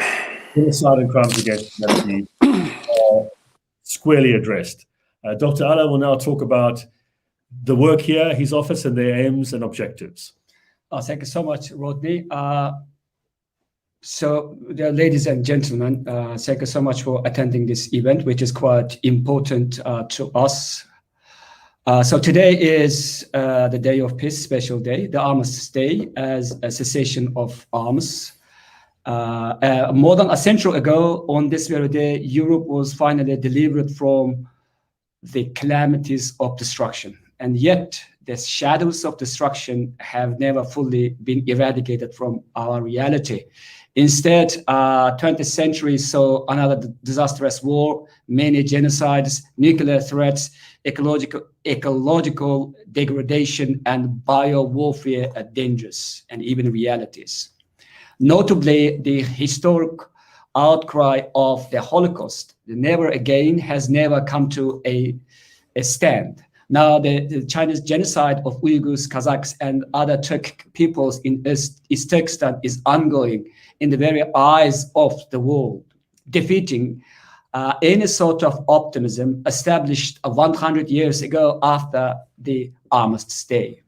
genocide and crimes against humanity are squarely addressed. Dr. Ala will now talk about the work here, his office, and their aims and objectives. Thank you so much, Rodney. So, ladies and gentlemen, thank you so much for attending this event, which is quite important to us. So today is the Day of Peace, special day, the Armistice Day, as a cessation of arms. More than a century ago, on this very day, Europe was finally delivered from the calamities of destruction. And yet, the shadows of destruction have never fully been eradicated from our reality. Instead, 20th century saw another disastrous war, many genocides, nuclear threats, ecological degradation, and bio-warfare dangers, and even realities. Notably, the historic outcry of the Holocaust, the never again, has never come to a stand. Now, the Chinese genocide of Uyghurs, Kazakhs, and other Turkic peoples in East Turkestan is ongoing in the very eyes of the world, defeating any sort of optimism established 100 years ago after the Armistice Day.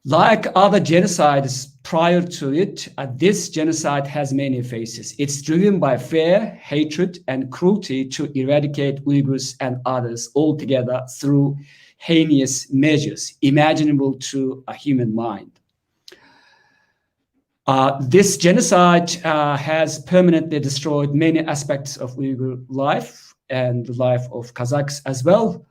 Like other genocides prior to it, this genocide has many faces. It's driven by fear, hatred, and cruelty to eradicate Uyghurs and others altogether through heinous measures imaginable to a human mind. This genocide has permanently destroyed many aspects of Uyghur life and the life of Kazakhs as well.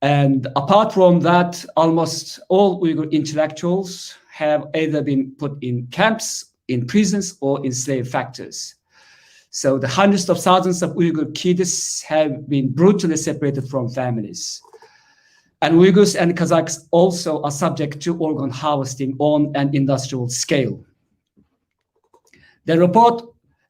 And apart from that, almost all Uyghur intellectuals have either been put in camps, in prisons, or in slave factories. So the hundreds of thousands of Uyghur kids have been brutally separated from families. And Uyghurs and Kazakhs also are subject to organ harvesting on an industrial scale. The report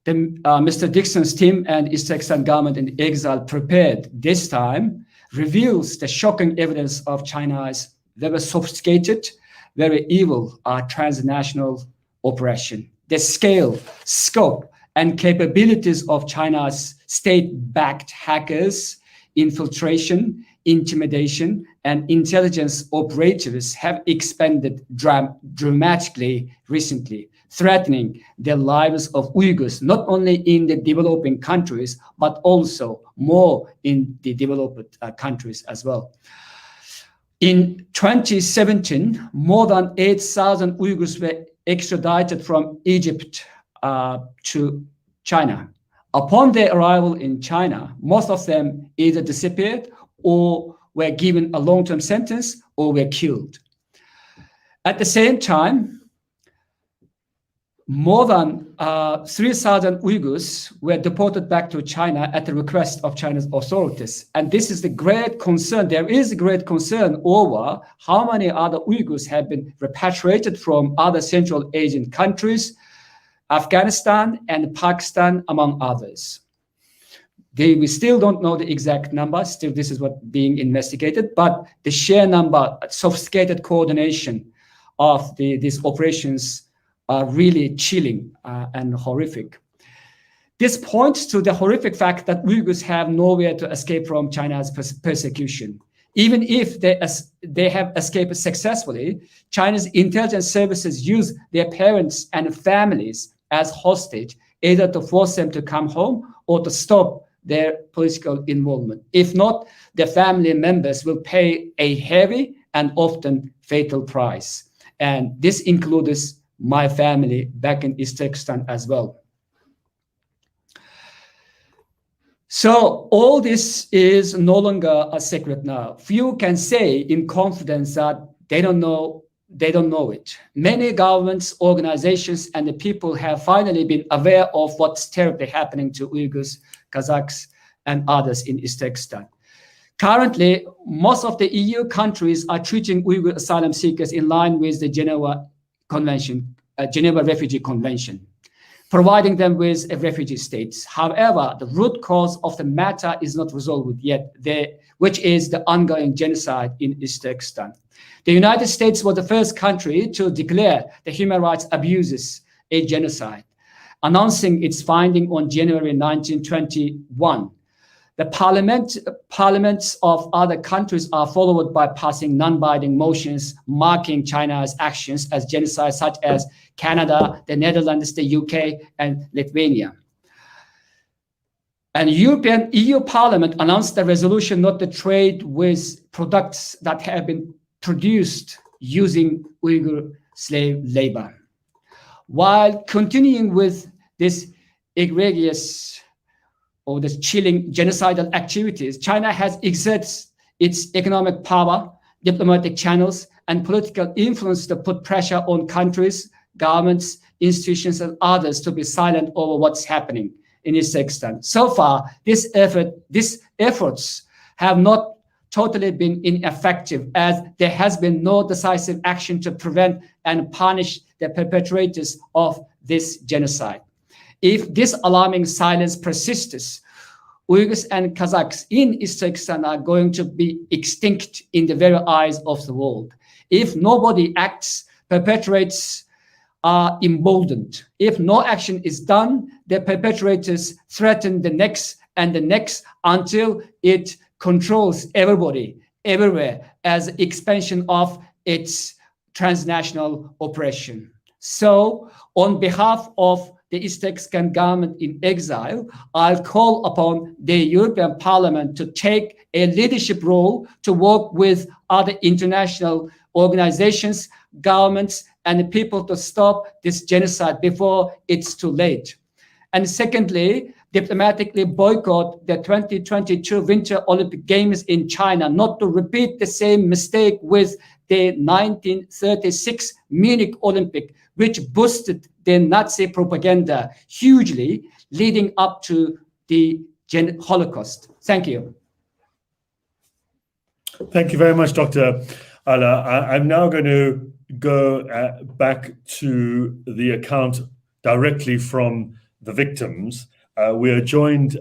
Mr. Dixon's team and East Turkestan Government in Exile prepared this time reveals the shocking evidence of China's very sophisticated, very evil transnational operation. The scale, scope, and capabilities of China's state-backed hackers infiltration, intimidation, and intelligence operatives have expanded dramatically recently, threatening the lives of Uyghurs, not only in the developing countries, but also more in the developed countries as well. In 2017, more than 8,000 Uyghurs were extradited from Egypt to China. Upon their arrival in China, most of them either disappeared or were given a long-term sentence or were killed. At the same time, more than 3,000 Uyghurs were deported back to China at the request of China's authorities. And this is the great concern. There is a great concern over how many other Uyghurs have been repatriated from other Central Asian countries, Afghanistan and Pakistan, among others. We still don't know the exact number. Still, this is what being investigated. But the sheer number, sophisticated coordination of these operations are really chilling and horrific. This points to the horrific fact that Uyghurs have nowhere to escape from China's persecution. Even if they have escaped successfully, China's intelligence services use their parents and families as hostage, either to force them to come home or to stop their political involvement. If not, their family members will pay a heavy and often fatal price. And this includes my family back in East Turkestan as well. So all this is no longer a secret now. Few can say in confidence that they don't know it. Many governments, organizations, and the people have finally been aware of what's terribly happening to Uyghurs, Kazakhs, and others in East Turkestan. Currently, most of the EU countries are treating Uyghur asylum seekers in line with the Geneva Refugee Convention, providing them with a refugee status. However, the root cause of the matter is not resolved yet, which is the ongoing genocide in East Turkestan. The United States was the first country to declare the human rights abuses a genocide, announcing its finding on January 1921. The parliaments of other countries are followed by passing non-binding motions marking China's actions as genocide, such as Canada, the Netherlands, the UK, and Lithuania. And EU Parliament announced a resolution not to trade with products that have been produced using Uyghur slave labor. While continuing with this egregious or the chilling genocidal activities, China has exerted its economic power, diplomatic channels, and political influence to put pressure on countries, governments, institutions, and others to be silent over what's happening in East Turkestan. So far, these efforts have not totally been ineffective, as there has been no decisive action to prevent and punish the perpetrators of this genocide. If this alarming silence persists, Uyghurs and Kazakhs in East Turkestan are going to be extinct in the very eyes of the world. If nobody acts, perpetrators are emboldened. If no action is done, the perpetrators threaten the next and the next until it controls everybody, everywhere, as expansion of its transnational oppression. So, on behalf of the East Turkestan government in exile, I'll call upon the European Parliament to take a leadership role to work with other international organizations, governments, and people to stop this genocide before it's too late. And secondly, diplomatically boycott the 2022 Winter Olympic Games in China, not to repeat the same mistake with the 1936 Munich Olympic, which boosted the Nazi propaganda hugely, leading up to the Holocaust. Thank you. Thank you very much, Dr. Ala. I'm now going to go back to the account directly from the victims. We are joined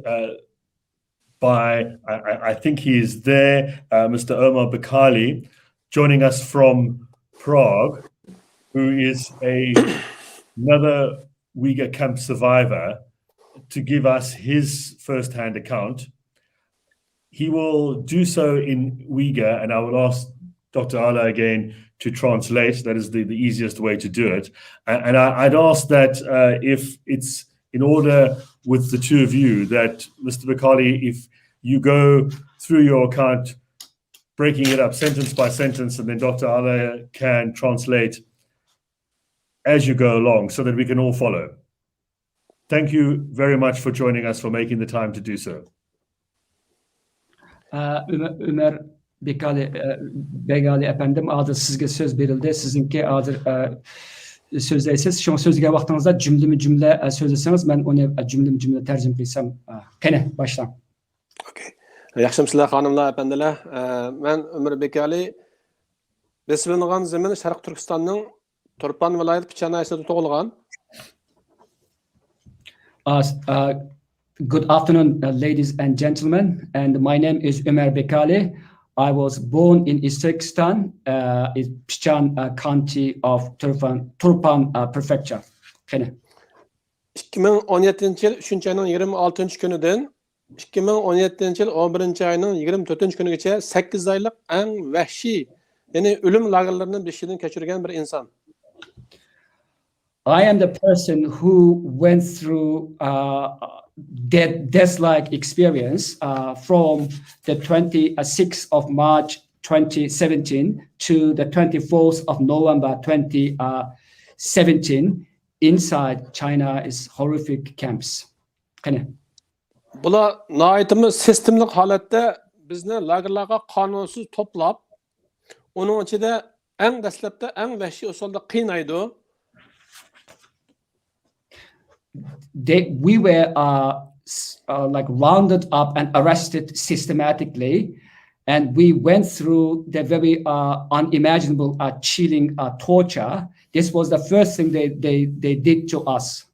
by, I think he is there, Mr. Omar Bakali, joining us from Prague, who is another Uyghur camp survivor, to give us his first-hand account. he will do so in Uyghur, and I will ask Dr. Ala again to translate. That is the easiest way to do it. And I'd ask that if it's in order with the two of you, that Mr. Bakali, if you go through your account, breaking it up sentence by sentence, and then Dr. Ala can translate as you go along so that we can all follow. Thank you very much for joining us, for making the time to do so. Ömer Begali efendim, hazır sizge söz verildi. Sizinki hazır sözleysiz. Şu sözge vaxtınızda cümle sözleseniz, ben onu cümle tercüme etsem. Kene başla. Okay. Yaxshimsizlar xonimlar, apandilar. Men Ömer Begali. Besbilingan zaman Sharq Turkistonning Turpan viloyati Pichanayasida tug'ilgan. Good afternoon, ladies and gentlemen, and my name is Ömer Bekali. I was born in East Turkestan, in Pichan County of Turpan Prefecture. 2017 yil 3 ayning 26 kunidan 2017 yil 11 ayning 24 kunigacha 8 oylik eng vahshiy, ya'ni o'lim lagerlarining beshidan kechirgan bir inson. I am the person who went through death-like experience from the 26th of March 2017 to the 24th of November 2017 inside China's horrific camps. Bular nəhayətimiz sistemlik holatda bizni lagerlarga qanunsuz toplab, onun içinde eng dastlabda eng vahshiy usulda qiynaydi. We were like rounded up and arrested systematically, and we went through the very unimaginable, chilling torture. This was the first thing they did to us.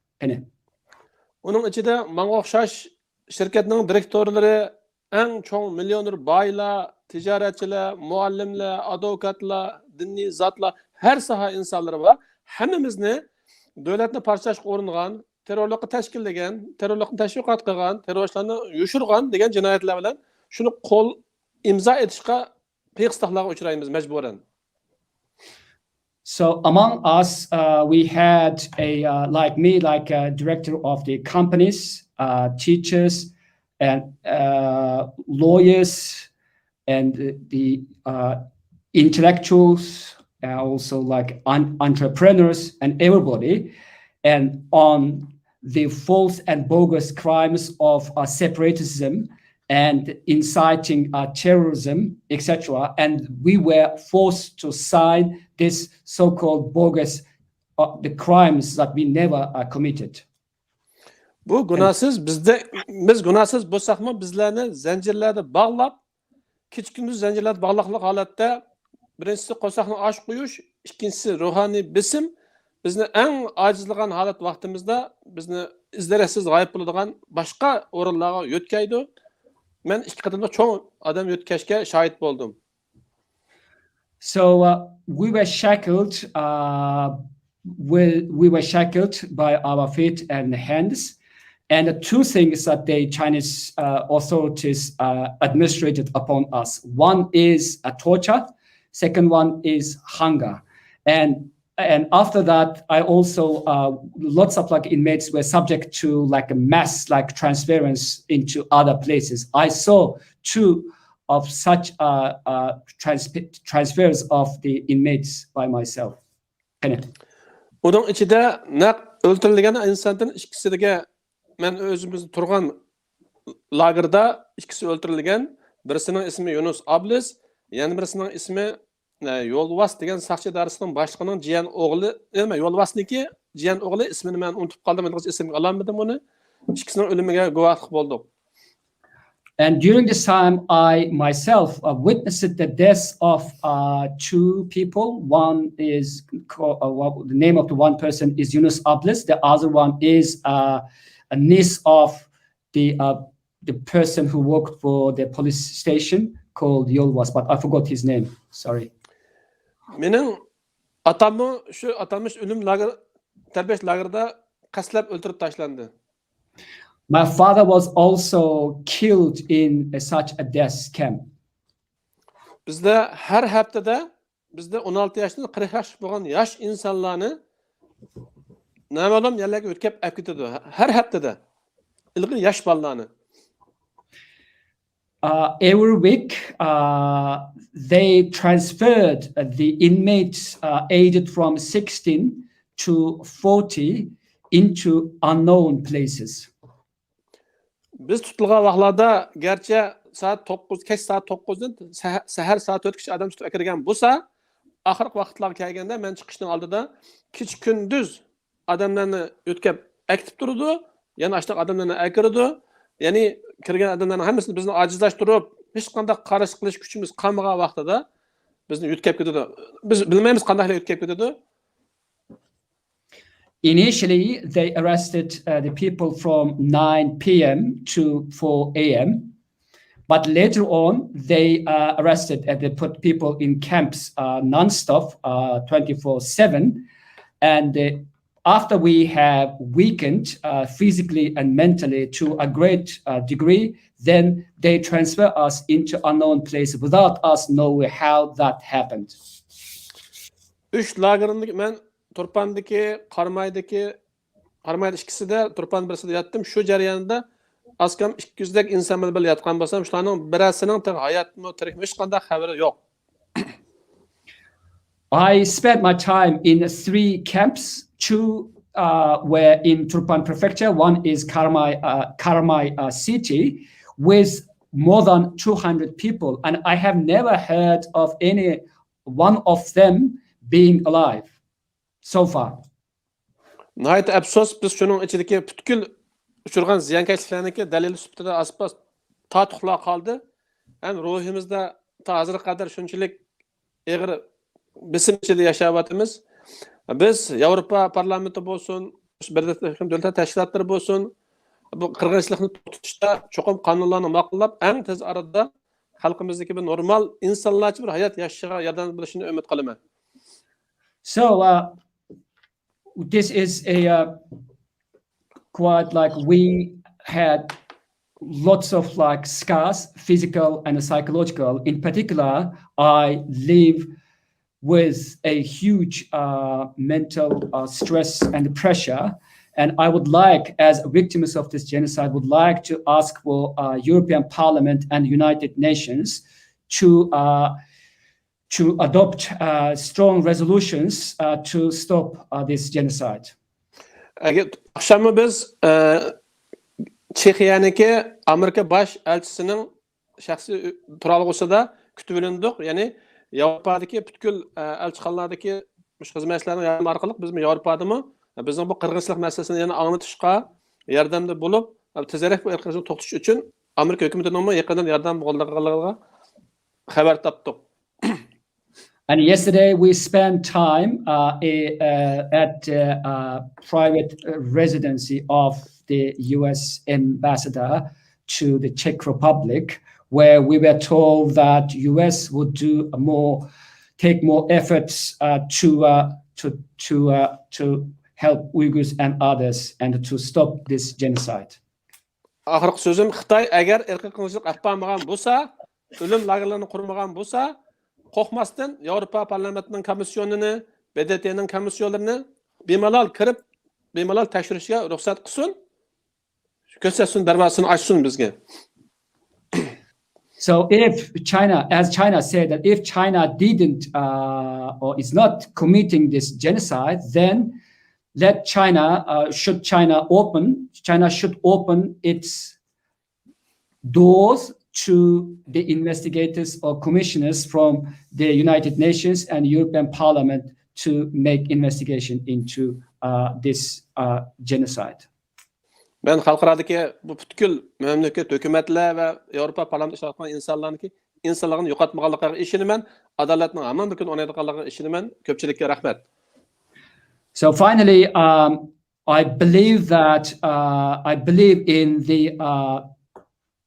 Onun içinde manga o'xshash shirkatning direktorlari, eng cho'ng millioner boylar, tijoratchilar, muallimlar, advokatlar, diniy zotlar, har soha insonlari bor. Hammamizni davlatni parchalashga uringan, terrorlikni tashkillagan, terrorlikni tashviqot qilgan, terroristlarni yushirgan degan jinoyatlar bilan shuni qo'l imzo etishga qiyiqstoqlarga uchraymiz majburan. So among us, we had like me, like a director of the companies, teachers, and lawyers, and the intellectuals, and also like entrepreneurs and everybody, and on the false and bogus crimes of separatism and inciting terrorism, etc. And we were forced to sign this so-called bogus, the crimes that we never committed. Bu günahsız, biz günahsız bo'lsakmi, bizlarni zanjirlarda bog'lab, kecha-kunduz zanjirlarda bog'liqlik holatda birinchisi qo'saqni osh qo'yish, ikkinchisi ruhoniy bisim, bizni eng ojizlagan holat vaqtimizda bizni izlarsiz g'oyib bo'ladigan boshqa o'rinlarga yo'tkaydi. Men ikki qatimda cho'ng odam yo'tkashga shohid bo'ldim. So we were shackled by our feet and hands. And the two things that the Chinese authorities administrated upon us. One is torture. Second one is hunger. And after that, I also lots of like inmates were subject to like a mass like transference into other places. I saw two of such transfers of the inmates by myself. Onun içinde naq öldürülgen insanların ikisiga men özümüz turgan lagerda ikisi öldürülgen. Birisinin ismi Yunus Ablis, yani birisinin ismi Yolvas degan saqchi darisining boshlig'ining jiyan o'g'li, nima Yolvasniki jiyan o'g'li, ismini men unutib qoldim, endi ismini ololmadim uni. Ikkisining o'limiga guvohlik bo'ldik. And during this time, I myself witnessed the death of two people. One is the name of the one person is Yunus Ablis. The other one is a niece of the person who worked for the police station called Yolvas, but I forgot his name. Sorry. Mening atamı şu atanmış ölüm lager terbiyeş lagerda qaslab o'ltirib tashlandi. My father was also killed in such a death camp. Bizde her haftada bizde 16 yaşdan 40 yaş bo'lgan yosh insonlarni namalom yerlarga o'tkazib olib ketadi. Her haftada. Ilg'in yosh bolalarni. Every week, they transferred the inmates aged from 16 to 40 into unknown places. Biz tutilgan vaqtlarda gerçi saat 9, kech saat 9'dan sahar saat 4 kishi adam tutib akirgan bo'lsa, oxirgi vaqtlarga kelganda men chiqishning oldida kech kunduz odamlarni o'tkazib aktiv turdi, yana ashta odamlarni akirdi. Ya'ni kirgan odamlarning hammasini bizni ojizlashtirib, hech qanday qarash qilish kuchimiz qolmagan vaqtida bizni o'tkazib ketadi. Biz bilmaymiz qanday o'tkazib ketadi. Initially, they arrested the people from 9 p.m. to 4 a.m. But later on, they arrested and they put people in camps non-stop, 24/7. And after we have weakened physically and mentally to a great degree, then they transfer us into unknown places without us knowing how that happened. 3 lagerindeki men Turpan'daki, Karmay'da ikisida, Turpan birisida yattım. Şu jarayonda askam 200'dek insan bilan yatgan bo'lsam, shularning birasining hayotmi, tirikmi hech qanday xabari yo'q. I spent my time in 3 camps. 2 were in Turpan prefecture. One is Karmay city with more than 200 people. And I have never heard of any one of them being alive so far. Nəhayət əfsus, biz şunun içindeki bütkül uçurğan ziyankeşliklarniki dalil sübtida aspas tatuqla qaldı. Hem ruhimizde ta hazır kadar şunçilik eğir bisim içinde yaşayabatımız. Biz Avrupa parlamenti bo'lsin, davlat tashkilotlari bo'lsin, bu qirg'inchilikni tutishda cho'qim qonunlarni ma'qullab, eng tez arada xalqimizdagi bir normal insonlarcha bir hayot yashashga yordam bo'lishini umid qilaman. So this is a quite like we had lots of like scars, physical and psychological. In particular, I live with a huge mental stress and pressure. And I would like, as victims of this genocide, would like to ask for European Parliament and United Nations to adopt strong resolutions to stop this genocide. Akşamı biz Çexiyaniki Amerika baş elçisinin şəxsi turalğısında kütüb olindik. Yani Avrupa'daki bütkül elçixanalardaki xizmətçilərin yardım arqılıq biz Avropadamı bizim bu qırğınçılıq məsələsini yana anlatışqa yardımda bulup tezərək bu qırğınçılığı toxtatuş üçün Amerika hökumətinin yaxından yardım bolğanlığına xəbər tapdıq. And yesterday we spent time at private residency of the U.S. ambassador to the Czech Republic, where we were told that U.S. would take more efforts to help Uyghurs and others and to stop this genocide. Axırqı sözüm Xitay əgər irqi qırğınçılıq etməyən bolsa, ölüm lagerlərini qurmagan bolsa, qoxmasdan Avropa parlamentinin komissiyonunu, BDT'nin komissiyalarını bemalol kirib, bemalol tekshirishga ruxsat qilsin. Ko'rsatsin, darvozasini ochsin bizga. So if China, as China said, that if China didn't or is not committing this genocide, then China should open its doors to the investigators or commissioners from the United Nations and European Parliament to make investigation into this genocide. Ben xalqaradagi bu butkul mamlakat hökumətlər və Avropa parlament iştirakçı insanlarniki insonlarni yo'qotmaganligiga ishonaman, adolatning hamma bir kun o'ynaydiganligiga ishonaman. Ko'pchilikka rahmat. So finally, I believe in the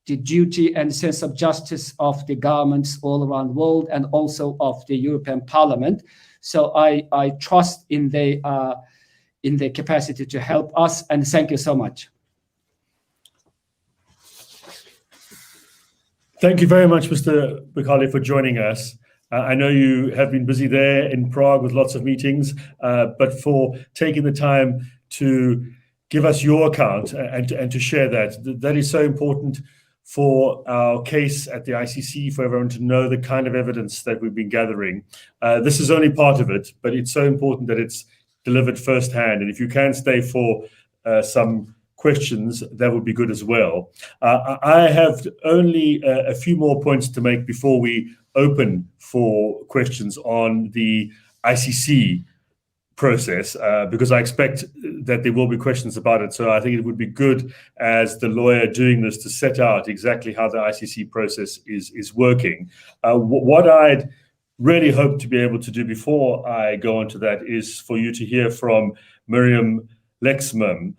duty and sense of justice of the governments all around the world and also of the European Parliament. So I trust in the capacity to help us, and thank you so much. Thank you very much, Mr. Bukhali, for joining us. I know you have been busy there in Prague with lots of meetings, but for taking the time to give us your account and to share that is so important for our case at the ICC, for everyone to know the kind of evidence that we've been gathering. This is only part of it, but it's so important that it's delivered firsthand. And if you can stay for some questions, that would be good as well. I have only a few more points to make before we open for questions on the ICC process, because I expect that there will be questions about it. So I think it would be good, as the lawyer doing this, to set out exactly how the ICC process is working. What I'd really hope to be able to do before I go on to that is for you to hear from Miriam Lexman,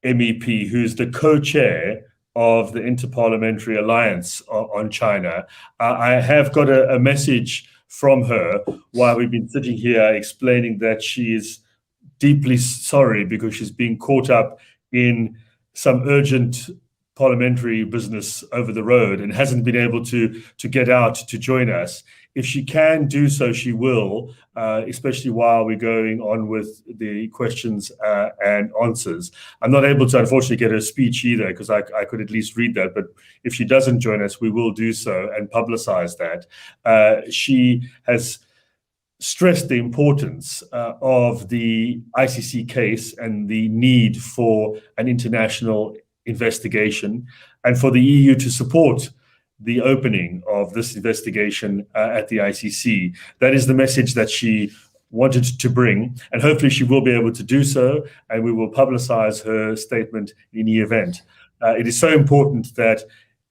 MEP, who's the co-chair of the Interparliamentary Alliance on China. I have got a message from her while we've been sitting here, explaining that she is deeply sorry because she's being caught up in some urgent parliamentary business over the road and hasn't been able to get out to join us. If she can do so, she will, especially while we're going on with the questions and answers. I'm not able to, unfortunately, get her speech either, because I could at least read that. But if she doesn't join us, we will do so and publicize that. She has stressed the importance of the ICC case and the need for an international investigation, and for the EU to support the opening of this investigation at the ICC. That is the message that she wanted to bring, and hopefully she will be able to do so, and we will publicize her statement in the event. It is so important that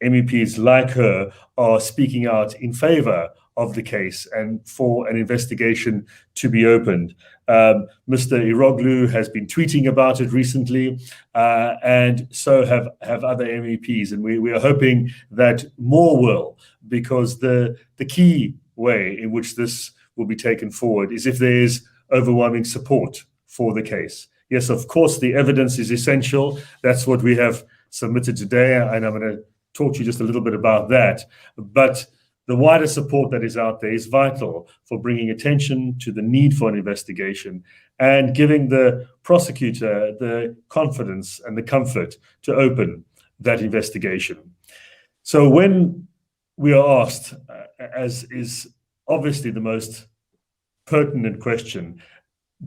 MEPs like her are speaking out in favor of the case and for an investigation to be opened. Mr. Iroglu has been tweeting about it recently, and so have other MEPs, and we are hoping that more will, because the key way in which this will be taken forward is if there is overwhelming support for the case. Yes, of course, the evidence is essential. That's what we have submitted today, and I'm going to talk to you just a little bit about that. But the wider support that is out there is vital for bringing attention to the need for an investigation and giving the prosecutor the confidence and the comfort to open that investigation. So when we are asked, as is obviously the most pertinent question,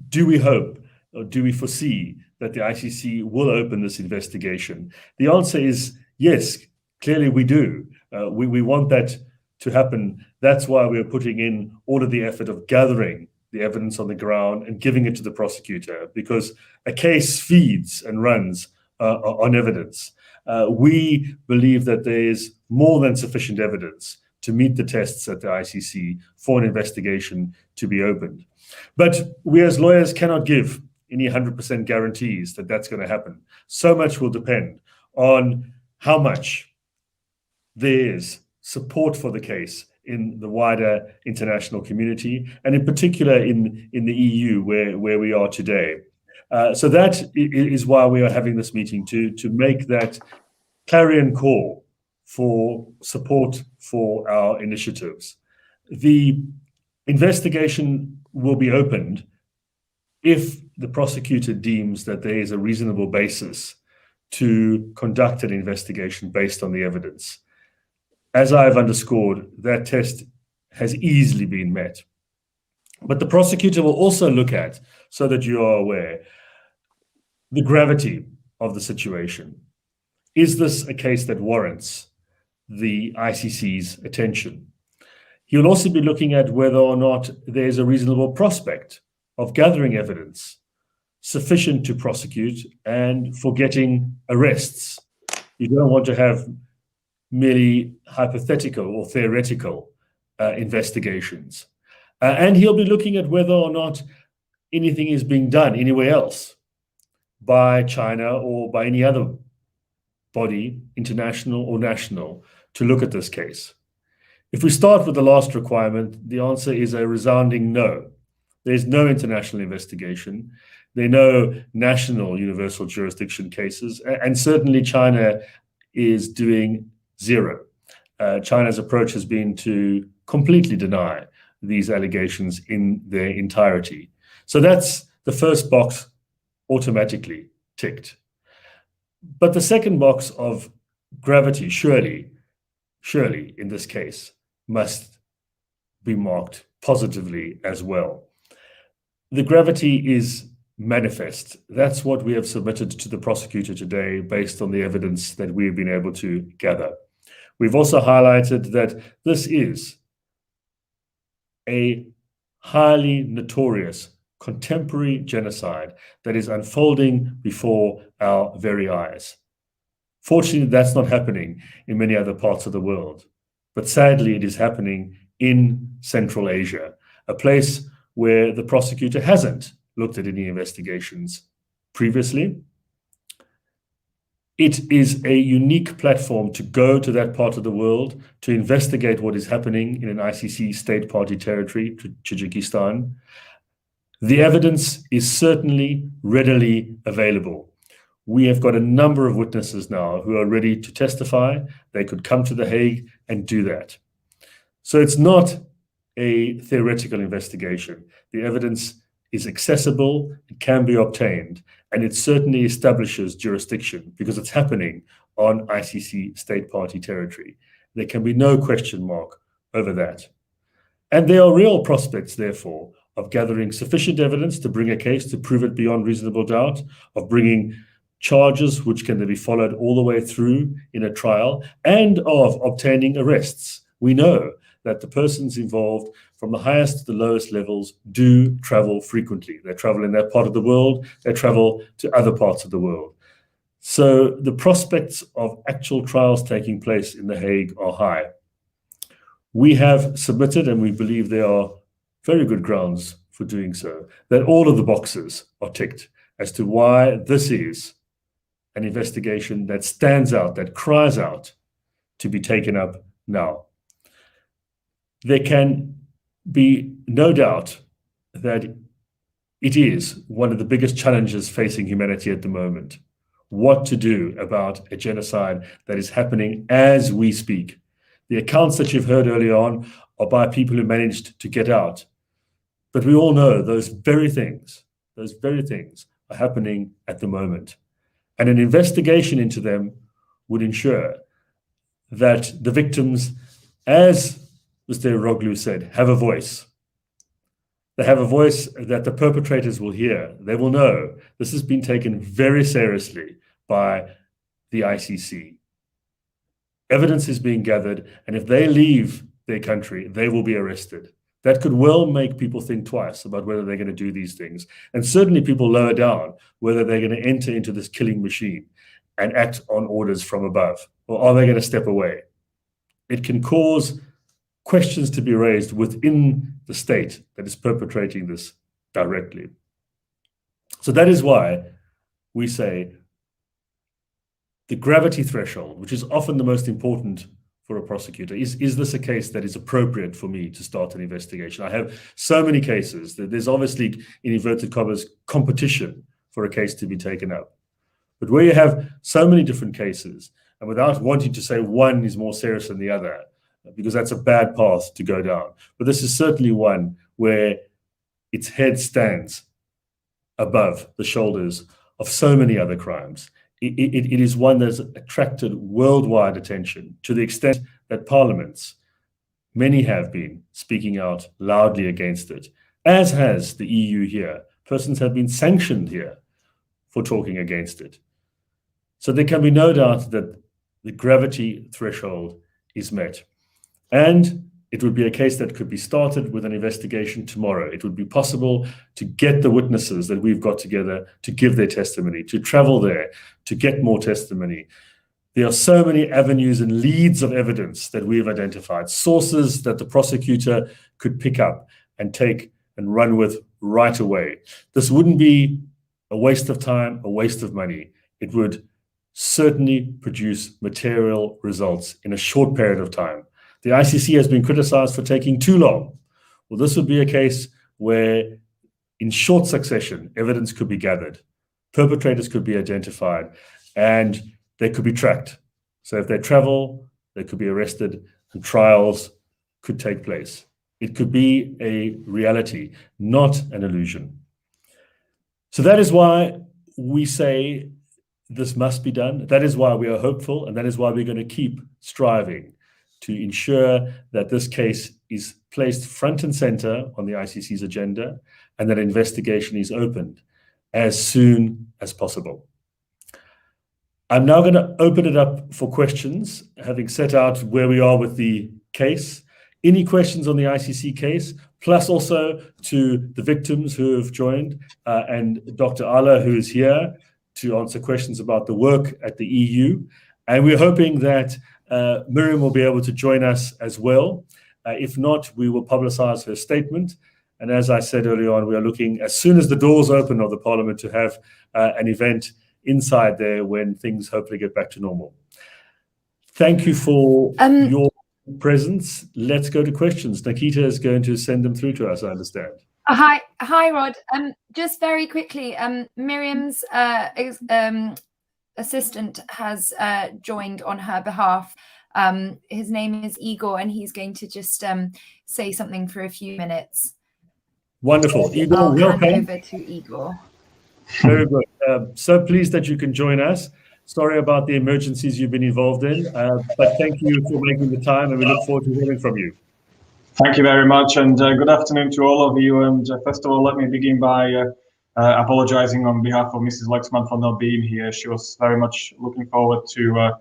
do we hope or do we foresee that the ICC will open this investigation? The answer is yes, clearly we do. We want that to happen. That's why we're putting in all of the effort of gathering the evidence on the ground and giving it to the prosecutor, because a case feeds and runs on evidence. We believe that there is more than sufficient evidence to meet the tests at the ICC for an investigation to be opened. But we as lawyers cannot give any 100% guarantees that that's going to happen. So much will depend on how much there is support for the case in the wider international community, and in particular in the EU, where we are today. So that is why we are having this meeting, to make that clarion call for support for our initiatives. The investigation will be opened if the prosecutor deems that there is a reasonable basis to conduct an investigation based on the evidence. As I've underscored, that test has easily been met. But the prosecutor will also look at, so that you are aware, the gravity of the situation. Is this a case that warrants the ICC's attention? He'll also be looking at whether or not there's a reasonable prospect of gathering evidence sufficient to prosecute and for getting arrests. You don't want to have merely hypothetical or theoretical investigations. And he'll be looking at whether or not anything is being done anywhere else by China or by any other body, international or national, to look at this case. If we start with the last requirement, the answer is a resounding no. There's no international investigation. There are no national universal jurisdiction cases, and certainly China is doing zero. China's approach has been to completely deny these allegations in their entirety. So that's the first box automatically ticked. But the second box of gravity, surely in this case, must be marked positively as well. The gravity is manifest. That's what we have submitted to the prosecutor today based on the evidence that we've been able to gather. We've also highlighted that this is a highly notorious contemporary genocide that is unfolding before our very eyes. Fortunately, that's not happening in many other parts of the world, but sadly, it is happening in Central Asia, a place where the prosecutor hasn't looked at any investigations previously. It is a unique platform to go to that part of the world to investigate what is happening in an ICC state party territory, Tajikistan. The evidence is certainly readily available. We have got a number of witnesses now who are ready to testify. They could come to The Hague and do that. So it's not a theoretical investigation. The evidence is accessible, it can be obtained, and it certainly establishes jurisdiction because it's happening on ICC state party territory. There can be no question mark over that. And there are real prospects, therefore, of gathering sufficient evidence to bring a case to prove it beyond reasonable doubt, of bringing charges which can then be followed all the way through in a trial, and of obtaining arrests. We know that the persons involved from the highest to the lowest levels do travel frequently. They travel in that part of the world, they travel to other parts of the world. So the prospects of actual trials taking place in The Hague are high. We have submitted, and we believe there are very good grounds for doing so, that all of the boxes are ticked as to why this is an investigation that stands out, that cries out to be taken up now. There can be no doubt that it is one of the biggest challenges facing humanity at the moment. What to do about a genocide that is happening as we speak. The accounts that you've heard earlier on are by people who managed to get out. But we all know those very things are happening at the moment. And an investigation into them would ensure that the victims, as Mr. Eroglu said, have a voice. They have a voice that the perpetrators will hear. They will know this has been taken very seriously by the ICC. Evidence is being gathered, and if they leave their country, they will be arrested. That could well make people think twice about whether they're going to do these things. And certainly people lower down whether they're going to enter into this killing machine and act on orders from above, or are they going to step away? It can cause questions to be raised within the state that is perpetrating this directly. So that is why we say the gravity threshold, which is often the most important for a prosecutor, is this a case that is appropriate for me to start an investigation? I have so many cases that there's obviously, in inverted commas, competition for a case to be taken up. But where you have so many different cases, and without wanting to say one is more serious than the other, because that's a bad path to go down. But this is certainly one where its head stands above the shoulders of so many other crimes. It is one that's attracted worldwide attention to the extent that parliaments, many have been speaking out loudly against it, as has the EU here. Persons have been sanctioned here for talking against it. So there can be no doubt that the gravity threshold is met. And it would be a case that could be started with an investigation tomorrow. It would be possible to get the witnesses that we've got together to give their testimony, to travel there, to get more testimony. There are so many avenues and leads of evidence that we have identified, sources that the prosecutor could pick up and take and run with right away. This wouldn't be a waste of time, a waste of money. It would certainly produce material results in a short period of time. The ICC has been criticized for taking too long. Well, this would be a case where, in short succession, evidence could be gathered, perpetrators could be identified, and they could be tracked. So if they travel they could be arrested, and trials could take place. It could be a reality, not an illusion. So that is why we say this must be done. That is why we are hopeful, and that is why we're going to keep striving to ensure that this case is placed front and center on the ICC's agenda, and that investigation is opened as soon as possible. I'm now going to open it up for questions, having set out where we are with the case. Any questions on the ICC case, plus also to the victims who have joined, and Dr. Ala, who is here to answer questions about the work at the EU. And we're hoping that Miriam will be able to join us as well. If not, we will publicize her statement. And as I said earlier on, we are looking, as soon as the doors open of the Parliament, to have an event inside there when things hopefully get back to normal. Thank you for your presence. Let's go to questions. Nikita is going to send them through to us, I understand. Hi, Rod. Just very quickly, Miriam's assistant has joined on her behalf. His name is Igor, and he's going to just say something for a few minutes. Wonderful. Igor, I'll welcome. hand over to Igor. Very good. So pleased that you can join us. Sorry about the emergencies you've been involved in, but thank you for making the time, and we look forward to hearing from you. Thank you very much, and good afternoon to all of you. And first of all, let me begin by apologizing on behalf of Mrs. Lexman for not being here. She was very much looking forward to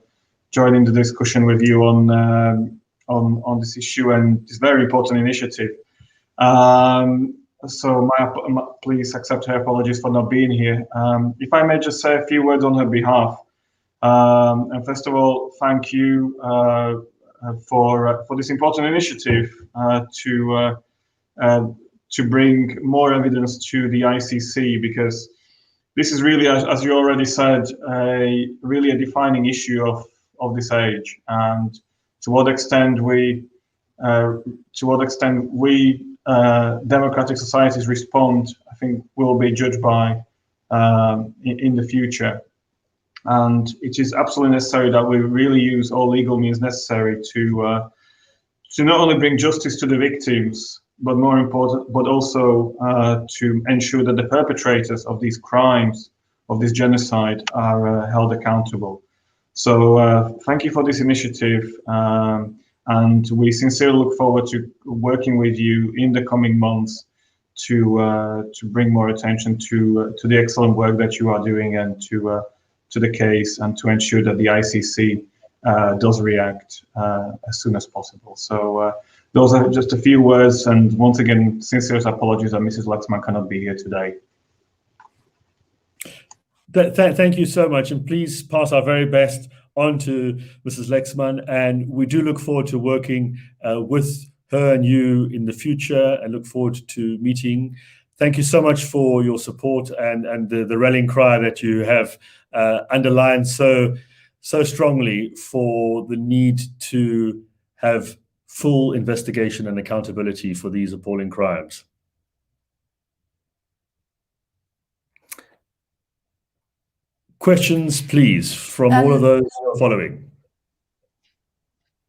joining the discussion with you on this issue and this very important initiative. So please accept her apologies for not being here. If I may just say a few words on her behalf. And first of all, thank you for this important initiative to bring more evidence to the ICC, because this is really, as you already said, really a defining issue of this age, and to what extent we democratic societies respond, I think, will be judged by in the future. And it is absolutely necessary that we really use all legal means necessary to not only bring justice to the victims, but more important, but also to ensure that the perpetrators of these crimes, of this genocide, are held accountable. So thank you for this initiative, and we sincerely look forward to working with you in the coming months to bring more attention to the excellent work that you are doing, and to the case, and to ensure that the ICC does react as soon as possible. So those are just a few words, and once again, sincere apologies that Mrs. Lexman cannot be here today. Thank you so much, and please pass our very best on to Mrs. Lexman, and we do look forward to working with her and you in the future, and look forward to meeting. Thank you so much for your support and the rallying cry that you have underlined so strongly for the need to have full investigation and accountability for these appalling crimes. Questions, please, from all of those who are following.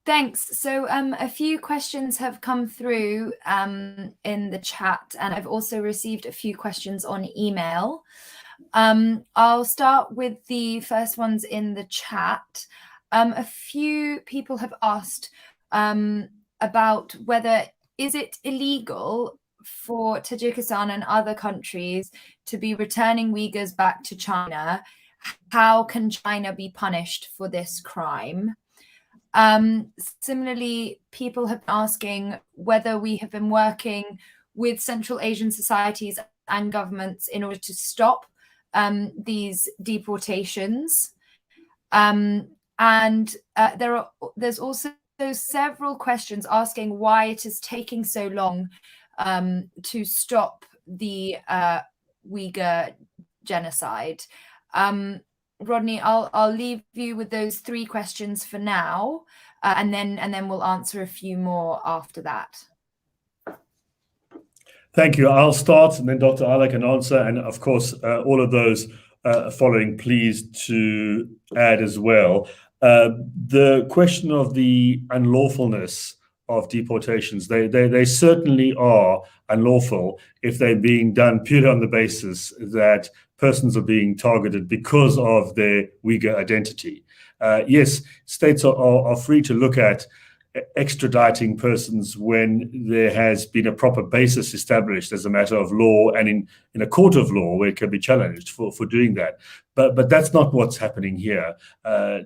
Thanks. So a few questions have come through in the chat, and I've also received a few questions on email. I'll start with the first ones in the chat. A few people have asked about whether is it illegal for Tajikistan and other countries to be returning Uyghurs back to China. How can China be punished for this crime? Similarly, people have been asking whether we have been working with Central Asian societies and governments in order to stop these deportations. There's also several questions asking why it is taking so long to stop the Uyghur genocide. Rodney, I'll leave you with those three questions for now, and then we'll answer a few more after that. Thank you. I'll start, and then Dr. Ala can answer, and of course, all of those following, please to add as well. The question of the unlawfulness of deportations, they certainly are unlawful if they're being done purely on the basis that persons are being targeted because of their Uyghur identity. Yes, states are free to look at extraditing persons when there has been a proper basis established as a matter of law and in a court of law where it can be challenged for doing that. But that's not what's happening here.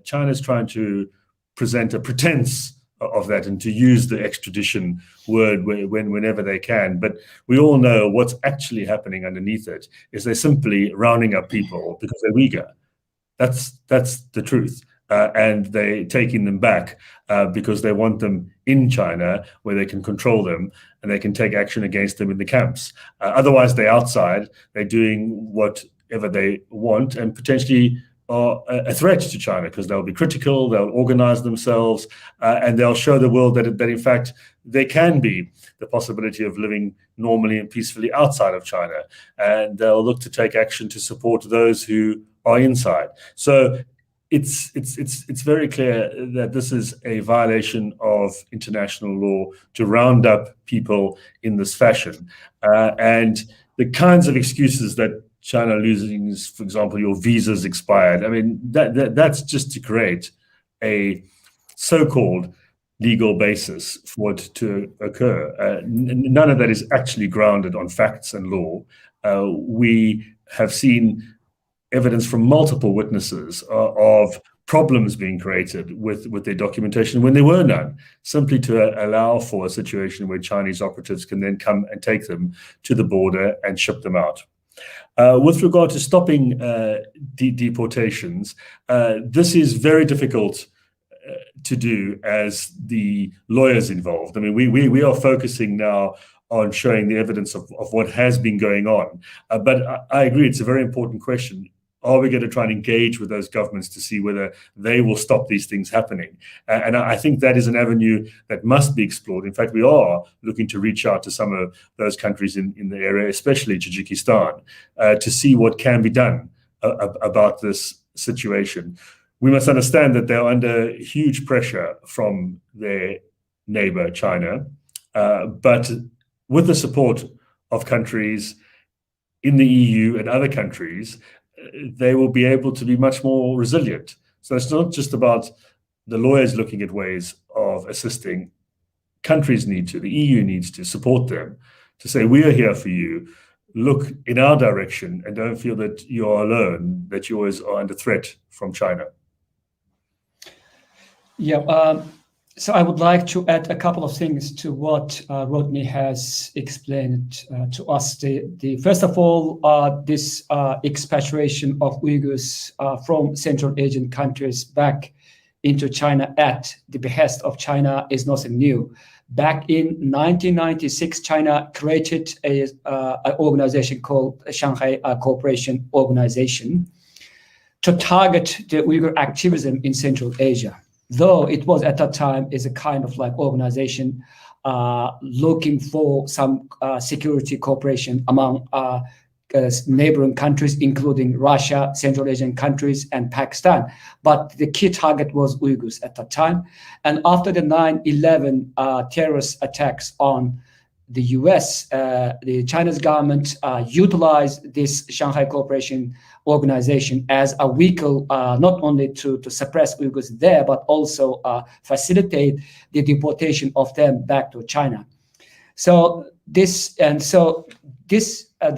China's trying to present a pretense of that and to use the extradition word whenever they can. But we all know what's actually happening underneath it is they're simply rounding up people because they're Uyghur. That's the truth. And they're taking them back because they want them in China where they can control them and they can take action against them in the camps. Otherwise, they're outside, they're doing whatever they want and potentially are a threat to China because they'll be critical, they'll organize themselves, and they'll show the world that in fact, there can be the possibility of living normally and peacefully outside of China. And they'll look to take action to support those who are inside. So it's very clear that this is a violation of international law to round up people in this fashion. And the kinds of excuses that China losing is, for example, your visa's expired. I mean, that's just to create a so-called legal basis for it to occur. None of that is actually grounded on facts and law. We have seen evidence from multiple witnesses of problems being created with their documentation when there were none, simply to allow for a situation where Chinese operatives can then come and take them to the border and ship them out. With regard to stopping deportations, this is very difficult to do as the lawyers involved. I mean, we are focusing now on showing the evidence of what has been going on. But I agree, it's a very important question. Are we going to try and engage with those governments to see whether they will stop these things happening? And I think that is an avenue that must be explored. In fact, we are looking to reach out to some of those countries in the area, especially Tajikistan, to see what can be done about this situation. We must understand that they're under huge pressure from their neighbor, China, but with the support of countries in the EU and other countries, they will be able to be much more resilient. So it's not just about the lawyers looking at ways of assisting. Countries need to, the EU needs to support them to say, we are here for you. Look in our direction and don't feel that you're alone, that you always are under threat from China. Yeah, so I would like to add a couple of things to what Rodney has explained to us. First of all, this expatriation of Uyghurs from Central Asian countries back into China at the behest of China is nothing new. Back in 1996, China created an organization called Shanghai Cooperation Organization to target the Uyghur activism in Central Asia. Though it was at that time is a kind of like organization looking for some security cooperation among neighboring countries, including Russia, Central Asian countries, and Pakistan. But the key target was Uyghurs at that time. And after the 9/11 terrorist attacks on the US, the Chinese government utilized this Shanghai Cooperation Organization as a vehicle, not only to suppress Uyghurs there, but also facilitate the deportation of them back to China. So the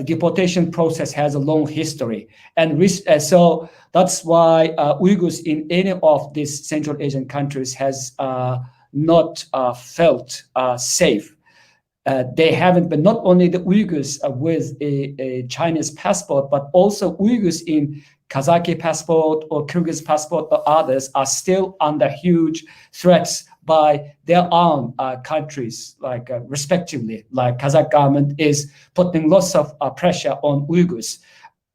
deportation process has a long history, and so that's why Uyghurs in any of these Central Asian countries has not felt safe. They haven't been, not only the Uyghurs with a Chinese passport, but also Uyghurs in Kazakh passport or Kyrgyz passport or others are still under huge threats by their own countries, like respectively, like Kazakh government is putting lots of pressure on Uyghurs,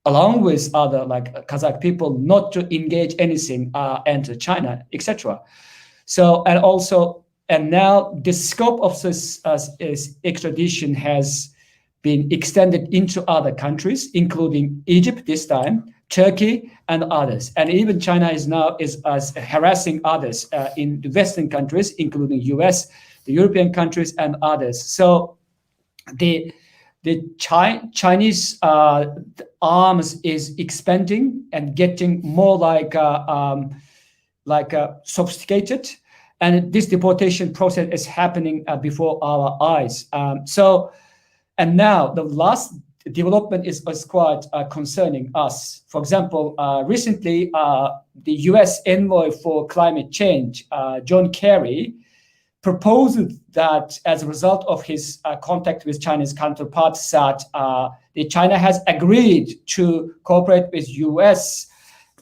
along with other like Kazakh people not to engage anything, enter China, etc. So, and now the scope of this extradition has been extended into other countries, including Egypt this time, Turkey, and others. And even China is now harassing others in the Western countries, including US, the European countries, and others. So the Chinese arms is expanding and getting more sophisticated, and this deportation process is happening before our eyes. And now the last development is quite concerning us. For example, recently, the US envoy for climate change, John Kerry, proposed that as a result of his contact with Chinese counterparts, that China has agreed to cooperate with US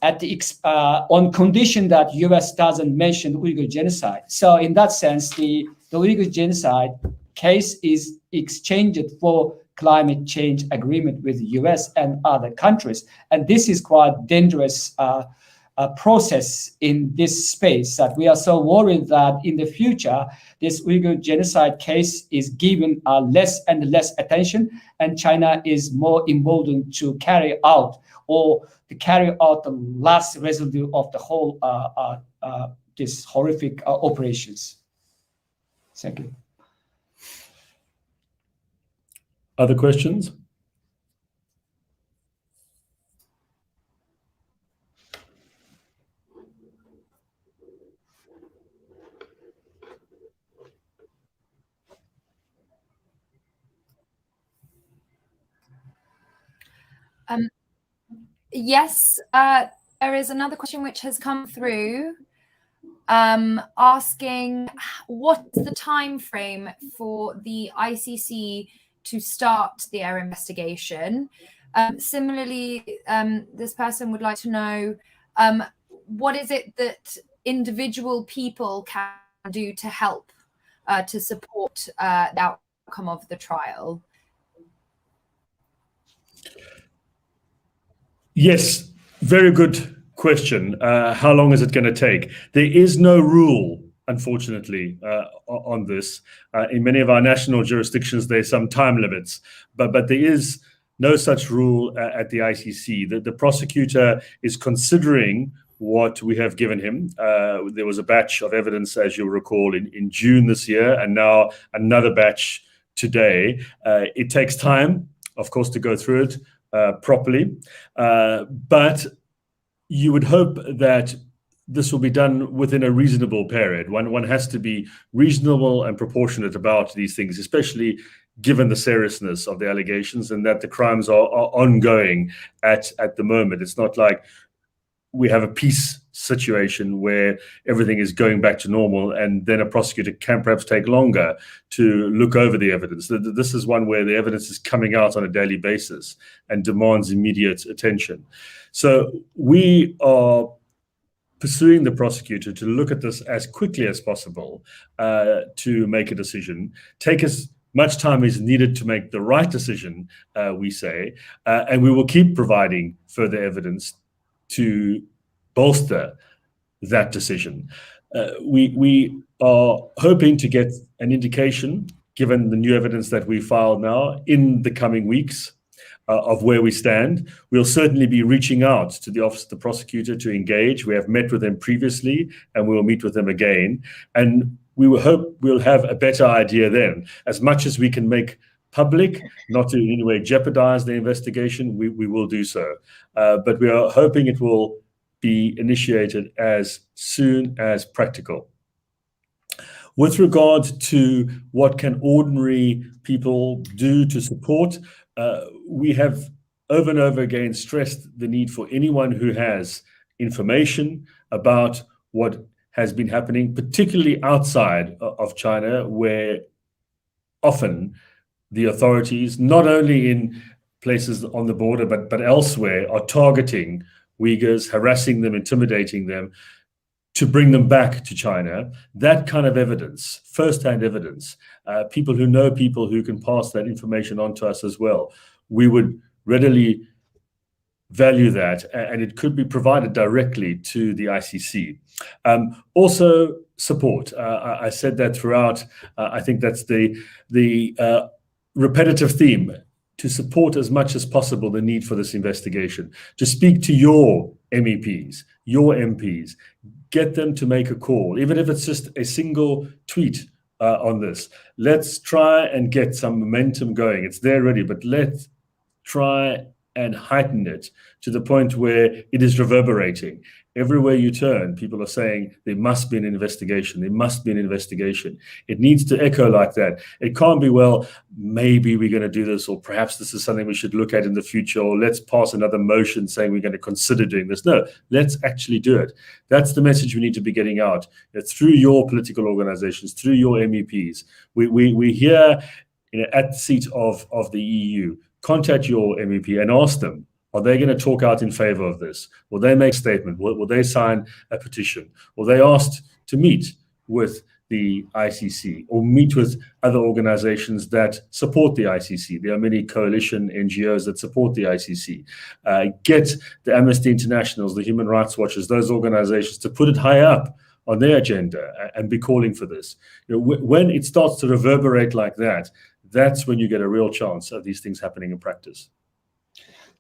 on condition that US doesn't mention Uyghur genocide. So in that sense, the Uyghur genocide case is exchanged for climate change agreement with the US and other countries. And this is quite dangerous process in this space, that we are so worried that in the future, this Uyghur genocide case is given less and less attention, and China is more emboldened to carry out the last residue of the whole this horrific operations. Thank you. Other questions? Yes, there is another question which has come through, asking what's the time frame for the ICC to start their investigation. Similarly, this person would like to know what is it that individual people can do to help to support the outcome of the trial? Yes, very good question. How long is it going to take? There is no rule, unfortunately, on this. In many of our national jurisdictions, there's some time limits, but there is no such rule at the ICC. The prosecutor is considering what we have given him. There was a batch of evidence, as you'll recall, in June this year, and now another batch today. It takes time, of course, to go through it properly, but you would hope that this will be done within a reasonable period. One has to be reasonable and proportionate about these things, especially given the seriousness of the allegations and that the crimes are ongoing at the moment. It's not like we have a peace situation where everything is going back to normal and then a prosecutor can perhaps take longer to look over the evidence. This is one where the evidence is coming out on a daily basis and demands immediate attention. So we are pursuing the prosecutor to look at this as quickly as possible to make a decision, take as much time as needed to make the right decision, we say, and we will keep providing further evidence to bolster that decision. We are hoping to get an indication, given the new evidence that we filed now, in the coming weeks of where we stand. We'll certainly be reaching out to the Office of the Prosecutor to engage. We have met with them previously, and we will meet with them again. And we will hope we'll have a better idea then. As much as we can make public, not to in any way jeopardize the investigation, we will do so. But we are hoping it will be initiated as soon as practical. With regard to what can ordinary people do to support, we have over and over again stressed the need for anyone who has information about what has been happening, particularly outside of China, where often the authorities, not only in places on the border, but elsewhere, are targeting Uyghurs, harassing them, intimidating them, to bring them back to China. That kind of evidence, first-hand evidence, people who know people who can pass that information on to us as well, we would readily value that, and it could be provided directly to the ICC. Also, support. I said that throughout. I think that's the repetitive theme. to support as much as possible the need for this investigation, to speak to your MEPs, your MPs, get them to make a call, even if it's just a single tweet on this. Let's try and get some momentum going. It's there already, but let's try and heighten it to the point where it is reverberating. Everywhere you turn, people are saying there must be an investigation. There must be an investigation. It needs to echo like that. It can't be, well, maybe we're going to do this, or perhaps this is something we should look at in the future, or let's pass another motion saying we're going to consider doing this. No, let's actually do it. That's the message we need to be getting out. It's through your political organizations, through your MEPs. We're here, at the seat of the EU. Contact your MEP and ask them, are they going to talk out in favor of this? Will they make a statement? Will they sign a petition? Will they ask to meet with the ICC or meet with other organizations that support the ICC? There are many coalition NGOs that support the ICC. Get the Amnesty Internationals, the Human Rights Watchers, those organizations to put it high up on their agenda and be calling for this. When it starts to reverberate like that, that's when you get a real chance of these things happening in practice.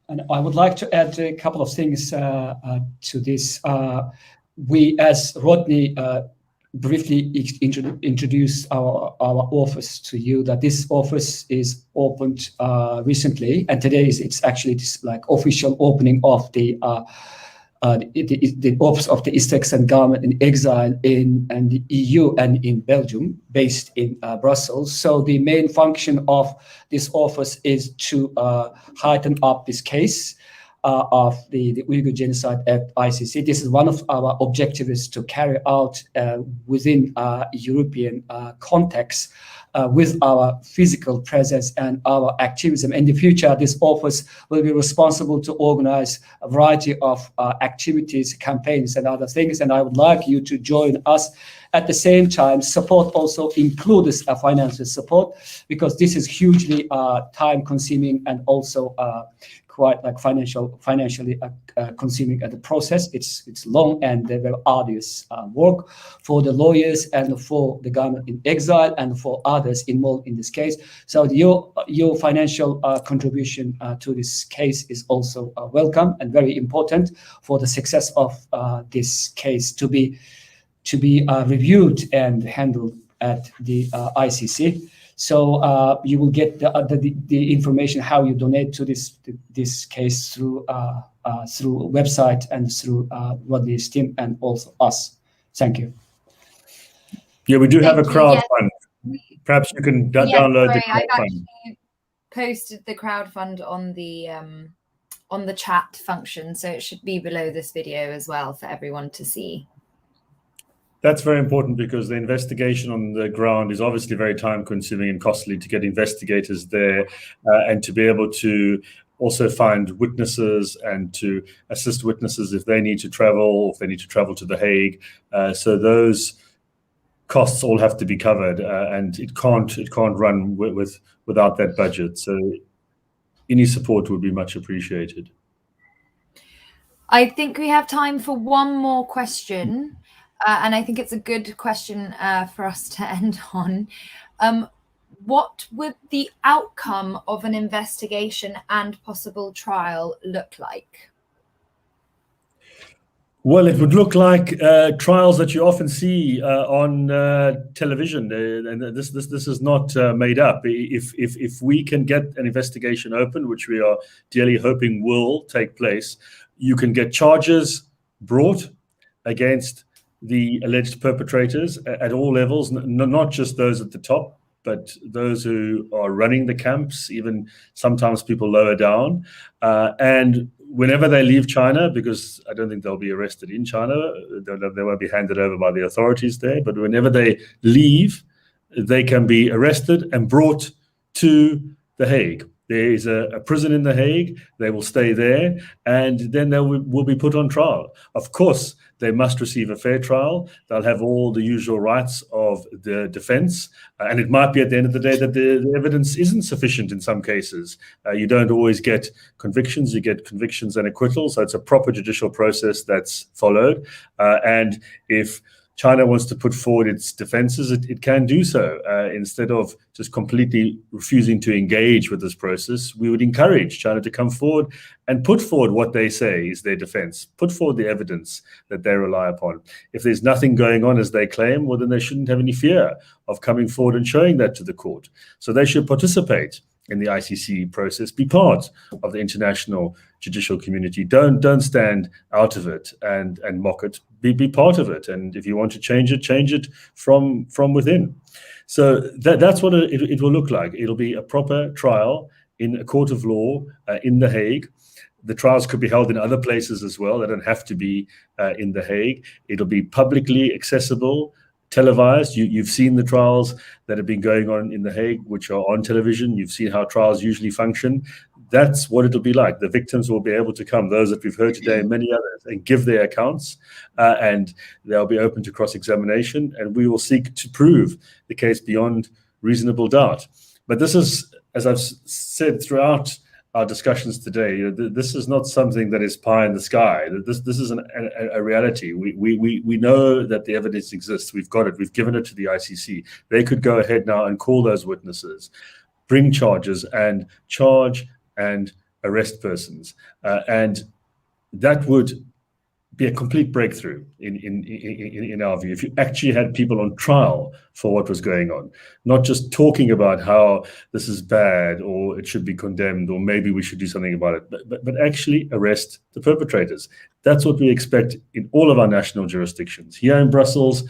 And I would like to add a couple of things to this. We, as Rodney briefly introduced our office to you, that this office is opened recently, and today it's actually this like official opening of the office of the East Turkestan Government in Exile in the EU and in Belgium, based in Brussels. So the main function of this office is to heighten up this case of the Uyghur genocide at ICC. This is one of our objectives, to carry out within European context with our physical presence and our activism. In the future, this office will be responsible to organize a variety of activities, campaigns, and other things. And I would like you to join us. At the same time, support also includes financial support, because this is hugely time-consuming and also quite like financially consuming at the process. It's long and very arduous work for the lawyers and for the government in exile and for others involved in this case. So your financial contribution to this case is also welcome and very important for the success of this case to be reviewed and handled at the ICC. So you will get the information how you donate to this case through website and through Rodney's team and also us. Thank you. Yeah, we do have a crowd Yes. fund. Perhaps you can download the crowd I've fund. actually posted the crowdfund on the chat function, so it should be below this video as well for everyone to see. That's very important, because the investigation on the ground is obviously very time-consuming and costly to get investigators there and to be able to also find witnesses and to assist witnesses if they need to travel, if they need to travel to The Hague. So those costs all have to be covered, and it can't run without that budget. So any support would be much appreciated. I think we have time for one more question. And I think it's a good question for us to end on. What would the outcome of an investigation and possible trial look like? Well, it would look like trials that you often see on television, and this is not made up. If we can get an investigation open, which we are dearly hoping will take place, you can get charges brought against the alleged perpetrators at all levels, not just those at the top, but those who are running the camps, even sometimes people lower down. And whenever they leave China, because I don't think they'll be arrested in China, they won't be handed over by the authorities there, but whenever they leave, they can be arrested and brought to The Hague. There is a prison in The Hague. They will stay there, and then they will be put on trial. Of course, they must receive a fair trial. They'll have all the usual rights of the defense, and it might be at the end of the day that the evidence isn't sufficient in some cases. You don't always get convictions. You get convictions and acquittals. So it's a proper judicial process that's followed. And if China wants to put forward its defenses, it can do so. Instead of just completely refusing to engage with this process, we would encourage China to come forward and put forward what they say is their defense, put forward the evidence that they rely upon. If there's nothing going on as they claim, well, then they shouldn't have any fear of coming forward and showing that to the court. So they should participate in the ICC process, be part of the international judicial community. Don't stand out of it and mock it. Be part of it. And if you want to change it from within. So that's what it will look like. It'll be a proper trial in a court of law in The Hague. The trials could be held in other places as well. They don't have to be in The Hague. It'll be publicly accessible, televised. You've seen the trials that have been going on in The Hague, which are on television. You've seen how trials usually function. That's what it'll be like. The victims will be able to come, those that we've heard today and many others, and give their accounts, and they'll be open to cross-examination, and we will seek to prove the case beyond reasonable doubt. But this is, as I've said throughout our discussions today, this is not something that is pie in the sky. This is a reality. We know that the evidence exists. We've got it. We've given it to the ICC. They could go ahead now and call those witnesses, bring charges, and charge and arrest persons, and that would be a complete breakthrough in our view. If you actually had people on trial for what was going on, not just talking about how this is bad or it should be condemned or maybe we should do something about it, but actually arrest the perpetrators. That's what we expect in all of our national jurisdictions. Here in Brussels,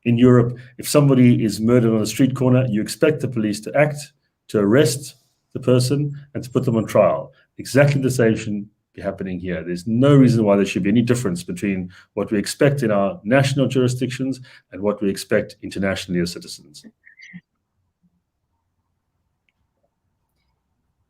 in Europe, if somebody is murdered on a street corner, you expect the police to act, to arrest the person and to put them on trial. Exactly the same should be happening here. There's no reason why there should be any difference between what we expect in our national jurisdictions and what we expect internationally as citizens.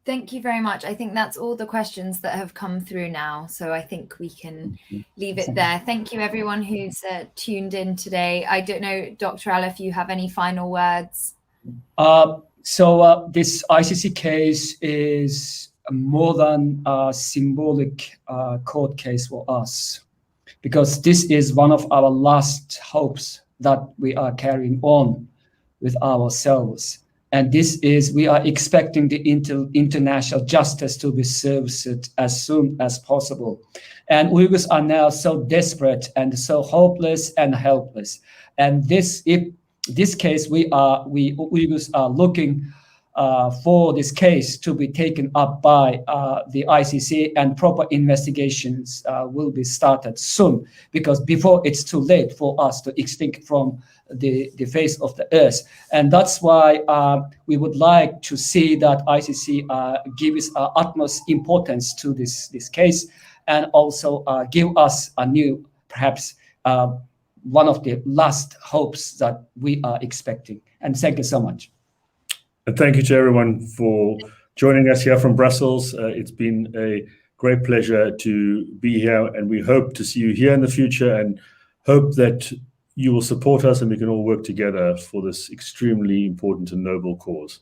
Thank you very much. I think that's all the questions that have come through now. So I think we can leave it there. Thank you everyone who's tuned in today. I don't know, Dr. Al, if you have any final words. So this ICC case is more than a symbolic court case for us, because this is one of our last hopes that we are carrying on with ourselves. And this is, we are expecting the international justice to be served as soon as possible. And Uyghurs are now so desperate and so hopeless and helpless. And this case, we Uyghurs are looking for this case to be taken up by the ICC, and proper investigations will be started soon, because before it's too late for us to extinct from the face of the earth. And that's why we would like to see that ICC gives utmost importance to this case, and also give us a new, perhaps one of the last hopes that we are expecting. And thank you so much. And thank you to everyone for joining us here from Brussels. It's been a great pleasure to be here, and we hope to see you here in the future, and hope that you will support us and we can all work together for this extremely important and noble cause.